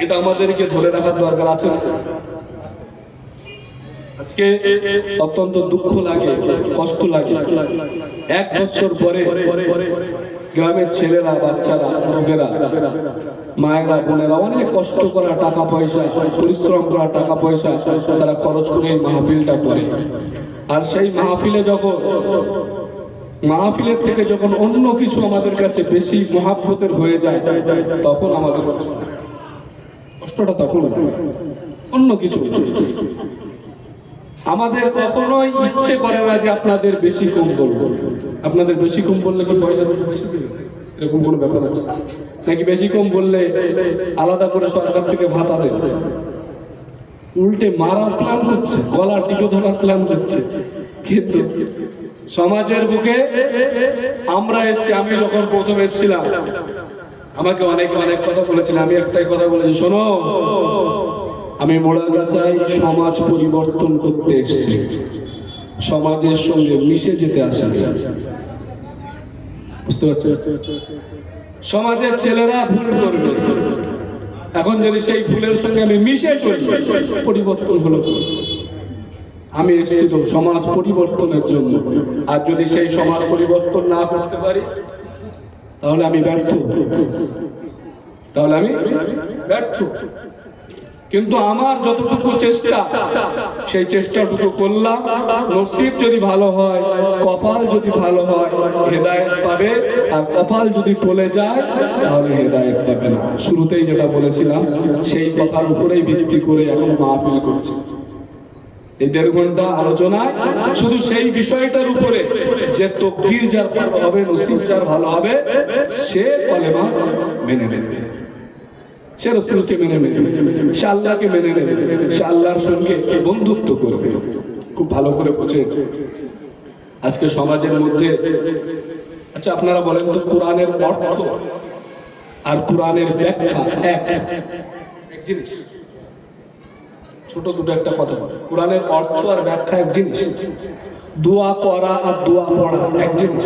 এটা আমাদেরকে ধরে রাখার দরকার আছে। আজকে অত্যন্ত দুঃখ লাগে, কষ্ট লাগে, 1 বছর পরে গ্রামের ছেলেরা, বাচ্চারা, লোকেরা, মায়েরা, বোনেরা অনেক কষ্ট করা টাকা পয়সা, পরিশ্রম করা টাকা পয়সা তারা খরচ করে মাহফিলটা করে, আর সেই মাহফিলে যখন মাহফিলের থেকে যখন অন্য কিছু আমাদের কাছে বেশি মহাব্বতের হয়ে যায় তখন আমাদের কষ্টটা তখন অন্য কিছু। আমাদের কখনোই ইচ্ছে করে না যে আপনাদের বেশি কম বলবো, আপনাদের বেশি কম বললে কি পয়সা বেশি দিবে এরকম কোনো ব্যাপার আছে নাকি? বেশি কম বললে আলাদা করে সরকার থেকে ভাতা দেবে, উল্টে মারার প্ল্যান করছে, গলা টিকে ধরার প্ল্যান করছে। কিন্তু সমাজের বুকে আমরা এসেছি। আমি যখন প্রথম এসেছিলাম আমাকে অনেকে অনেক কথা বলেছেন, আমি একটাই কথা বলেছি, শোনো আমি মোড়াগাছায় সমাজ পরিবর্তন করতে এসেছি, সমাজের সঙ্গে মিশে যেতে আসা। বুঝতে পারছো? সমাজের ছেলেরা ভুল করবে, এখন যদি সেই ভুলের সঙ্গে আমি মিশে চলি পরিবর্তন হলো। আমি এসেছি তো সমাজ পরিবর্তনের জন্য, আর যদি সেই সমাজ পরিবর্তন না করতে পারি তাহলে আমি ব্যর্থ, কিন্তু আমার যতটুকু চেষ্টা সেই চেষ্টাটুকু করলাম। নসিব যদি ভালো হয়, কপাল যদি ভালো হয় হেদায়েত পাবে, আর কপাল যদি টলে যায় তাহলে হেদায়েত পাবে না। শুরুতেই যেটা বলেছিলাম সেই কথার উপরেই ভিত্তি করে এখন মাহফিল করছি। এই 1.5 ঘন্টা আলোচনায় শুধু সেই বিষয়টার উপরে যে তকদীর যার ভালো হবে, নসিব যার ভালো হবে, সে কলেমা মেনে নেবে, সে রাসূলকে মেনে নেবে, সে আল্লাহকে মেনে নেবে, সে আল্লাহর সঙ্গে বন্ধুত্ব করবে। খুব ভালো করে বুঝে আজকে সমাজের মধ্যে, আচ্ছা আপনারা বলেন তো কোরআনের অর্থ আর কোরআনের ব্যাখ্যা এক জিনিস? ছোট দুটো একটা কথা বলে, কোরআনের অর্থ আর ব্যাখ্যা এক জিনিস, দোয়া করা আর দোয়া পড়া এক জিনিস।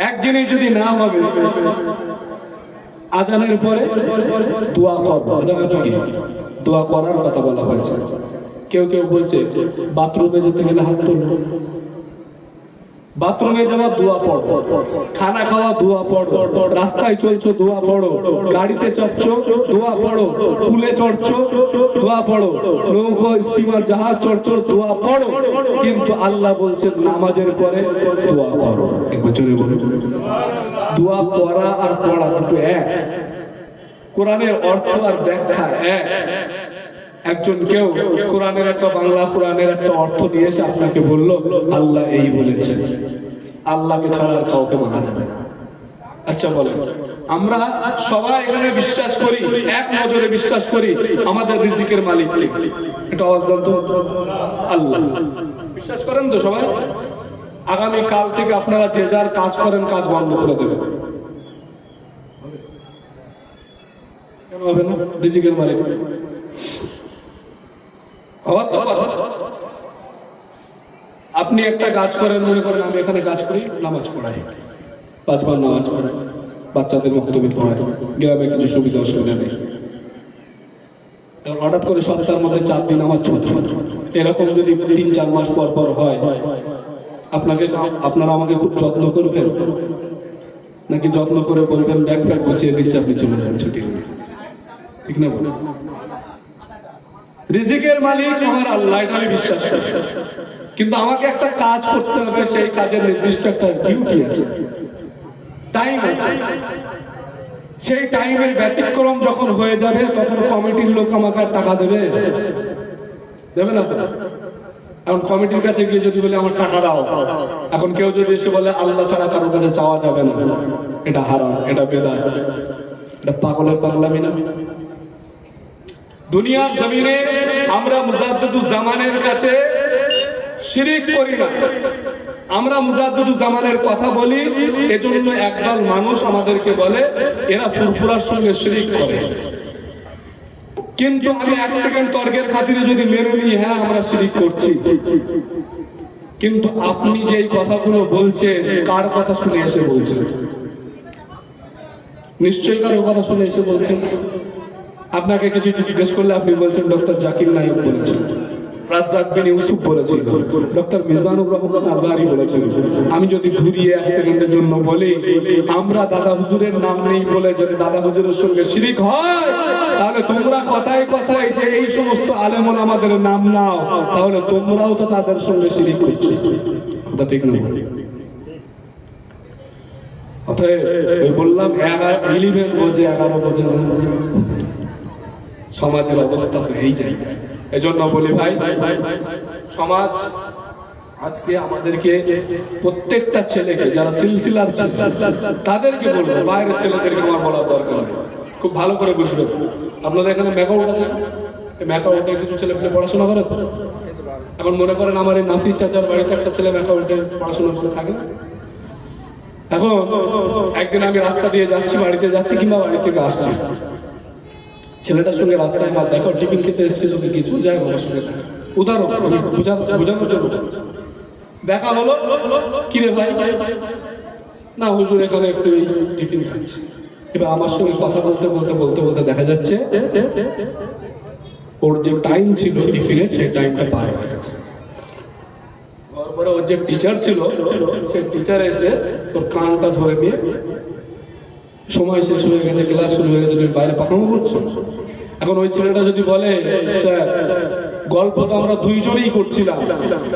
এক জিনিস যদি না হবে, আজানের পরে দোয়া করবো, দোয়া করার কথা বলা হয়েছে। কেউ কেউ বলছে বাথরুমে যেতে গেলে হাত তুলবো, বাথরুমে যাওয়া দোয়া পড়ো, খানা খাওয়া দোয়া পড়ো, রাস্তায় চলছো দোয়া পড়ো, গাড়িতে চড়ছো দোয়া পড়ো, পুলে চড়ছো দোয়া পড়ো, নৌকো স্টিমার জাহাজ চড়ছো দোয়া পড়ো, কিন্তু আল্লাহ বলছেন নামাজের পরে দোয়া করো। এক বছরে বলো, দোয়া করা আর পড়া দুটো এক, কোরআনের অর্থ আর ব্যাখ্যা এক। একজন কেউ কোরআনের একটা বাংলা কোরআনের একটা অর্থ নিয়ে এসে আপনাকে বললো আল্লাহ এই বলেছেন, আল্লাহকে ছাড়া আর কাউকে মানা যাবে না। আচ্ছা বলেন, আমরা সবাই এখানে বিশ্বাস করি, এক নজরে বিশ্বাস করি আমাদের রিজিকের মালিক কে? এটা আওয়াজ দেন তো, আল্লাহ। বিশ্বাস করেন তো সবাই? আগামী কাল থেকে আপনারা যে যার কাজ করেন কাজ বন্ধ করে দেবেন, কেন হবে না? রিজিকের মালিক আপনি একটা কাজ করেন, মনে করেন আমি এখানে কাজ করি, নামাজ পড়াই, 5 বার নামাজ পড়াই, বাচ্চাদের বক্তব্য পড়াই, গ্রামে কিছু সুবিধা অসুবিধা নেই, হঠাৎ করে সপ্তাহের মধ্যে 4 দিন নামাজ ছুটি, এরকম যদি 3-4 মাস পর পর হয়, আপনারা আমাকে খুব যত্ন করবেন নাকি যত্ন করে বলবেন ব্যাগ প্যাক গুছিয়ে দিচ্ছে আপনি চলে যান ছুটি? ঠিক না? রিজিকের মালিক আমার আল্লাহ, এটা আমি বিশ্বাস করি, কিন্তু আমাকে একটা কাজ করতে হবে, সেই কাজের নির্দিষ্ট একটা ডিউটি আছে, টাইম আছে। সেই টাইমের ব্যতিক্রম যখন হয়ে যাবে তখন কমিটির লোক আমাকে টাকা দেবে না তো? এখন কমিটির কাছে গিয়ে যদি বলে আমার টাকা দাও, এখন কেউ যদি এসে বলে আল্লাহ ছাড়া কারো কাছে চাওয়া যাবে না, এটা হারাম, এটা বেদাত, এটা পাগলের পাগলামি না? দুনিয়ার জমিনে আমরা মুজাদ্দিদুজ জামানের কাছে শিরিক করি না, আমরা মুজাদ্দিদুজ জামানের কথা বলি, এজন্য একদল মানুষ আমাদেরকে বলে এরা ফুরফুরার সঙ্গে শিরিক করে। কিন্তু আমি 1 সেকেন্ড তর্কের খাতিরে যদি মেনে নিই হ্যাঁ আমরা শিরিক করছি, কিন্তু আপনি যে এই কথাগুলো বলছেন কার কথা শুনে এসে বলছেন? নিশ্চয়ই কারো কথা শুনে এসে বলছেন। আপনাকে কিছু জিজ্ঞেস করলে আপনি বলছেন ডক্টর জাকির নায়েক বলেছেন, রাজ্জাক বিন ইউসুফ বলেছিল, ডক্টর মিজানুর রহমান আজহারি বলেছিল। আমি যদি ঘুরিয়ে 1 সেকেন্ডের জন্য বলি আমরা দাদা হুজুরের নাম নেই বলে যদি দাদা হুজুরের সঙ্গে শিরিক হয়, তাহলে তোমরা কথায় কথায় যে এই সমস্ত আলেম ওলামাদের নাম নাও, তাহলে তোমরাও তো তাদের সঙ্গে শিরিক করছো। কথা ঠিক না? অতএব ওই বললাম 11 বোঝে 11 বোঝে না, সমাজের অবস্থা এই যায়। এজন্য বলি ভাই, সমাজ আজকে আমাদেরকে প্রত্যেকটা ছেলেকে যারা সিলসিলার তাদেরকে বলবো, বাইরের ছেলেদেরকে আমার বলার দরকার নেই, খুব ভালো করে বুঝবে। আপনাদের এখানে ম্যাকাউট আছে, ম্যাকাউটে কিছু ছেলে পেলে পড়াশোনা করে, এখন মনে করেন আমার এই নাসির চাচার বাড়িতে একটা ছেলে অ্যাকাউন্টে পড়াশোনা করে থাকে না। এখন একদিন আমি রাস্তা দিয়ে যাচ্ছি, বাড়িতে যাচ্ছি কিংবা বাড়ি থেকে আসছি, ছেলেটার সঙ্গে রাস্তায় হাত দেখো টিফিন খেতে এসেছিল কি কিছু যাই আমার সঙ্গে উদাহরণ বোঝানোর জন্য দেখা হলো, কিরে ভাই? না হুজুর এখানে একটু টিফিন খাচ্ছি। এবার আমার সঙ্গে কথা বলতে বলতে বলতে বলতে দেখা যাচ্ছে ওর যে টাইম ছিল টিফিনের সেই টাইমটা পার হয়ে গেছে। তারপরে ওর যে টিচার ছিল সেই টিচার এসে তোর কানটা ধরে নিয়ে সময় শেষ হয়ে গেছে, ক্লাস শুরু হয়ে গেছে, তুমি বাইরে পাঠানো করছো। এখন ওই ছেলেটা যদি বলে স্যার গল্প তো আমরা দুইজনেই করছিলাম,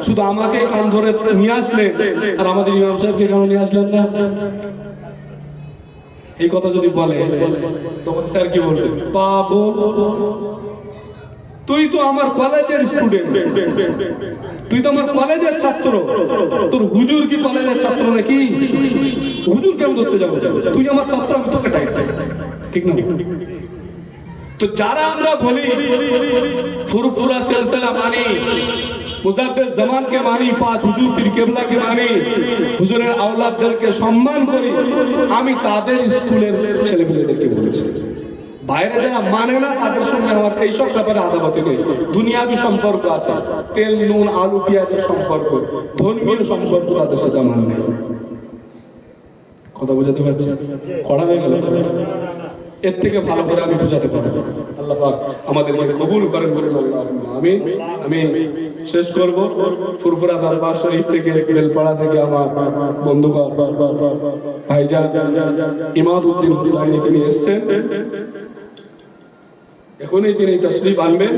শুধু আমাকে কান ধরে নিয়ে আসলেন আর আমাদের ইমাম সাহেবকে কেন নিয়ে আসলেন না, এই কথা যদি বলে তখন স্যার কি বলবে? পাগল, তুই তো আমার কলেজের স্টুডেন্ট, তুই তো আমার কলেজের ছাত্র, তোর হুজুর কি কলেজের ছাত্র নাকি? হুজুর কেন ধরতে যাবো? তুই আমার ছাত্র, আমি তোকে ডাক, ঠিক না? তো যারা আমরা বলি ফুরফুরা সিলসিলা মানি, মুজাদ্দেদ জামানকে মানি, পাঁচ হুজুর পীর কেবলাকে মানি, হুজুরের আওলাদদেরকে সম্মান করি, আমি তাদের স্কুলের ছেলেমেয়েদেরকে বলেছি। বাইরে যারা মানে না তাদের সঙ্গে আমার এইসব ব্যাপারে আদালতে নেই। দুনিয়াবি সম্পর্ক আছে, তেল নুন আলু পেঁয়াজের সম্পর্ক, ধর্মীয় সম্পর্ক তাদের সাথে আমার নেই। কথা বোঝাতে পারছি? কড়া হয়ে গেল? এর থেকে ভালো করে আমি বোঝাতে পারবো। আল্লাহ পাক আমাদেরকে কবুল করেন বলে আমি শেষ করব। ফুরফুরা দরবার শরীফ থেকে বেলপাড়া থেকে আমার বন্ধুগণ ভাইজান ইমাদউদ্দিন হুসাইনি তিনি এসেছেন, এখনই তিনি তশরিফ আনবেন।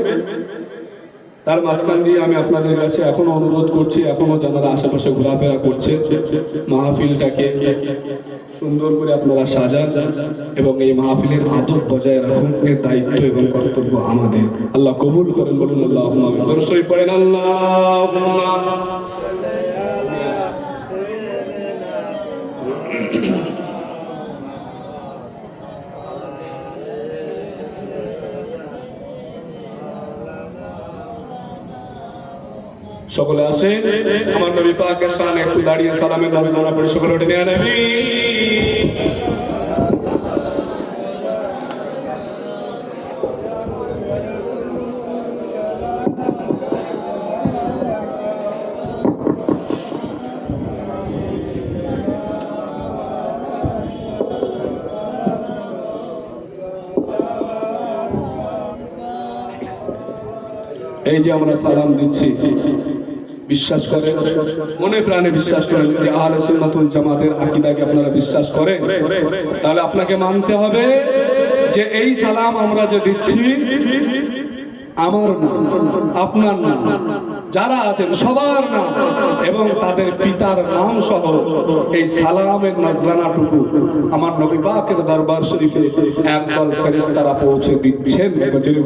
তার মাঝখান দিয়ে আমি আপনাদের কাছে এখনো অনুরোধ করছি, এখনো যারা আশেপাশে ঘোরাফেরা করছে, মাহফিলটাকে সুন্দর করে আপনারা সাজান এবং এই মাহফিলের আদব বজায় রাখুন, এর দায়িত্ব এবং কর্তব্য আমাদের। আল্লাহ কবুল করেন, বলুন আল্লাহুম্মা আমিন। দরুদ শরীফ পড়েন। আল্লাহুম্মা সকলে আসে আমার নবী পাকের শানে একটু দাঁড়িয়ে সালামের নাজরানা পড়ে সকলে উঠে নিয়ে নবী। এই যে আমরা সালাম দিচ্ছি, বিশ্বাস করেন, মনে প্রাণে বিশ্বাস করেন, যদি আহলে সুন্নাত ওয়াল জামাতের আকীদাকে আপনারা বিশ্বাস করেন তাহলে আপনাকে মানতে হবে যে এই সালাম আমরা যে দিচ্ছি আমার না, আপনার না, যারা আছেন সবার নাম এবং তাদের পিতার নাম সহ এই সালামের নজরানাটুকু আমার নবী পাকের দরবার শরীফে একদল ফেরেশতারা পৌঁছে দিচ্ছেন।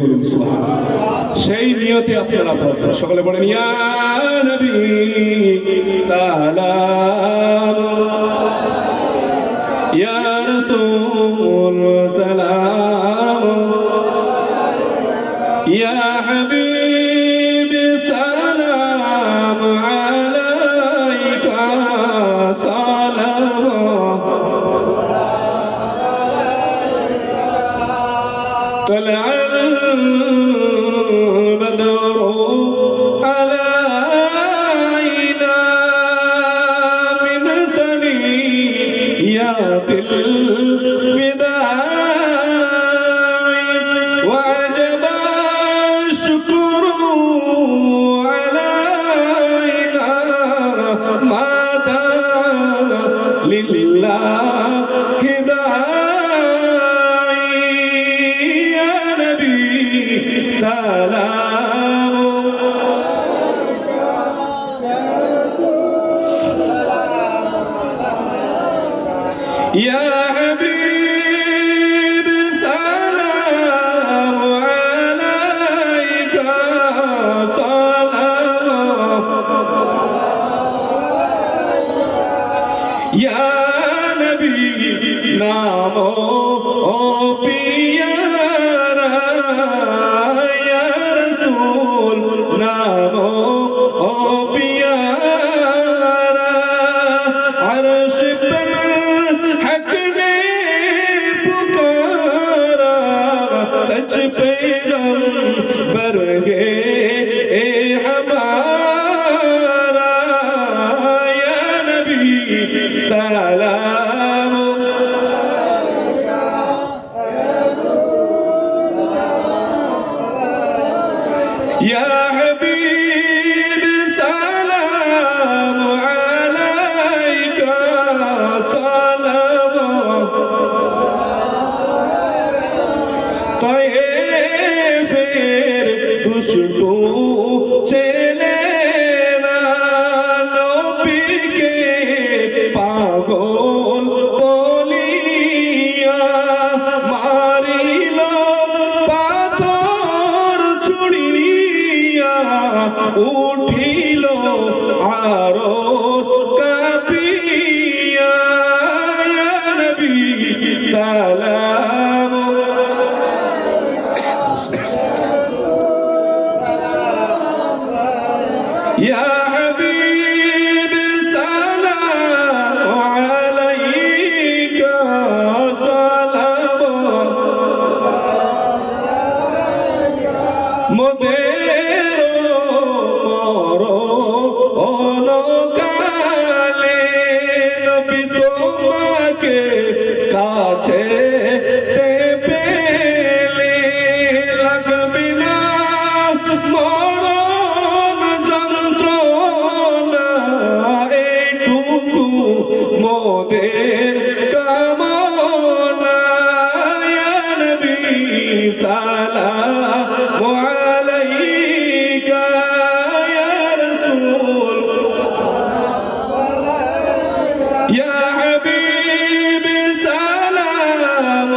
বলুন সুবহানাল্লাহ। সেই নিয়তে আপনারা পড়বেন, সকলে বলেন ইয়া নবী সালাম, ইয়া রাসূল সালাম, ইয়া হাবিব সালাম আলাইকা সালাম তলআল বদরু আলাইনা মিন সানিয়াতিল উঠিল আরশ কাঁপিয়া ইয়া নবী সালাম ইয়া হাবিব সালাম আলাইকা সালাম মোদের অনকালে নবী তোমাকে কাছে পেলে লাগবে না মরণ যন্ত্রণা এইটুকু মোদের কামনা ইয়া নবী সালাম আলাইকা ইয়া রাসূল ইয়া হাবিব সালাম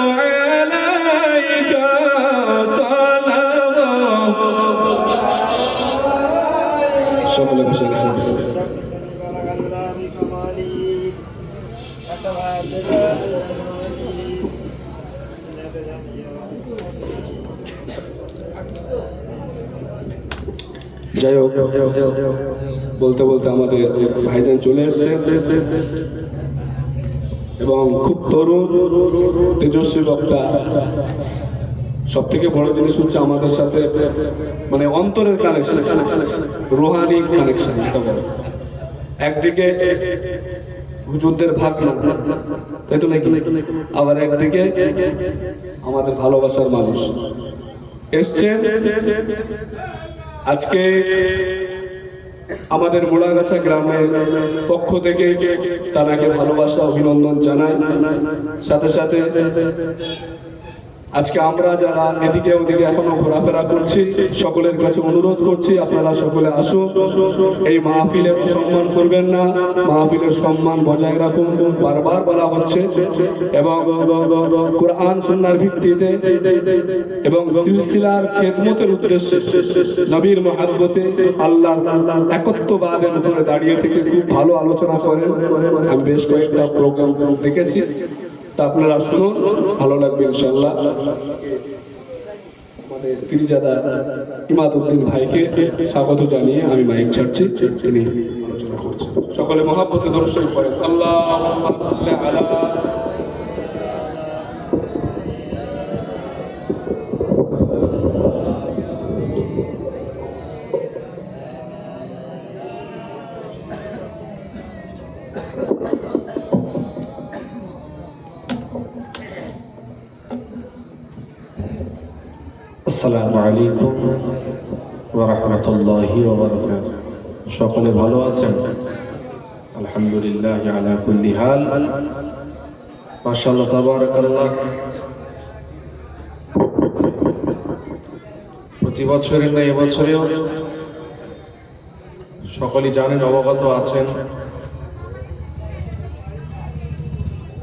আলাইকা সালাম সকলে বসে যাই হোক বলতে বলতে আমাদের ভাইজান চলে এসছে এবং খুব তরুণ তেজস্বী বক্তা। সব থেকে বড় জিনিস হচ্ছে আমাদের সাথে মানে অন্তরের কানেকশন, রুহানি কানেকশন। একদিকে হুজুরদের ভাগ না, তাই তো নাকি? আবার একদিকে আমাদের ভালোবাসার মানুষ এসছে। আজকে আমাদের মোড়াগাছা গ্রামের পক্ষ থেকে তাকে ভালোবাসা অভিনন্দন জানাই। সাথে সাথে আজকে আমরা যারা এদিকে ওদিকে এখনো ঘোরাফেরা করছি সকলের কাছে অনুরোধ করছি আপনারা সকলে আসুন, এই মাহফিলের সম্মান করবেন না, মাহফিলের সম্মান বজায় রাখুন। বারবার বলা হচ্ছে এবং কোরআন সুন্নাহর ভিত্তিতে এবং সিলসিলার খেদমতের উদ্দেশ্যে নবীর মহব্বতে আল্লাহর একত্ববাদের উপরে দাঁড়িয়ে থেকে খুব ভালো আলোচনা করেন। আমি বেশ কয়েকটা প্রোগ্রাম দেখেছি, তা আপনারা শুনুন, ভালো লাগবে ইনশাআল্লাহ। আমাদের পীরজাদা ইমাদউদ্দিন ভাইকে স্বাগত জানিয়ে আমি মাইক ছাড়ছি, তিনি আলোচনা করছেন। সকলে মহব্বতে দরুদ শরীফ পড়েন। আল্লাহুম্মা সাল্লি আলা আসসালামু আলাইকুম ওয়া রাহমাতুল্লাহি ওয়া বারাকাতুহু। সকলে ভালো আছেন? আলহামদুলিল্লাহ আলা কুল্লি হাল। মাশাআল্লাহ তাবারাকাল্লাহ। প্রতি বছরের ন্যায় এবছরেও সকলেই জানেন, অবগত আছেন,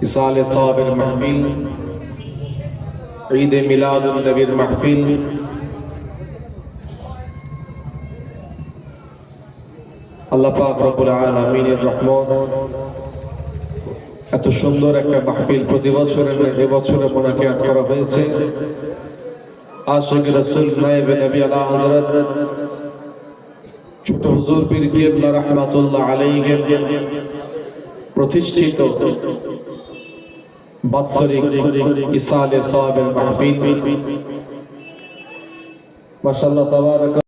ইসালে সাহাবের মাহফিল, ঈদে মিলাদুন নবীর মাহফিল আল্লাহ পাক রব্বুল আলামিনের রহমত। এত সুন্দর একটা মাহফিল প্রতি বছরের এবছরে মুনাকিয়াত করা হয়েছে। আশিক রাসূল নায়েবে নবী আলা হযরত ছোট হুজুর পীর কিবলা রাহমাতুল্লাহ আলাইহি প্রতিষ্ঠিত বাৎসরিক ইসালে সাহাবের মাহফিল। মাশাআল্লাহ তাবারাক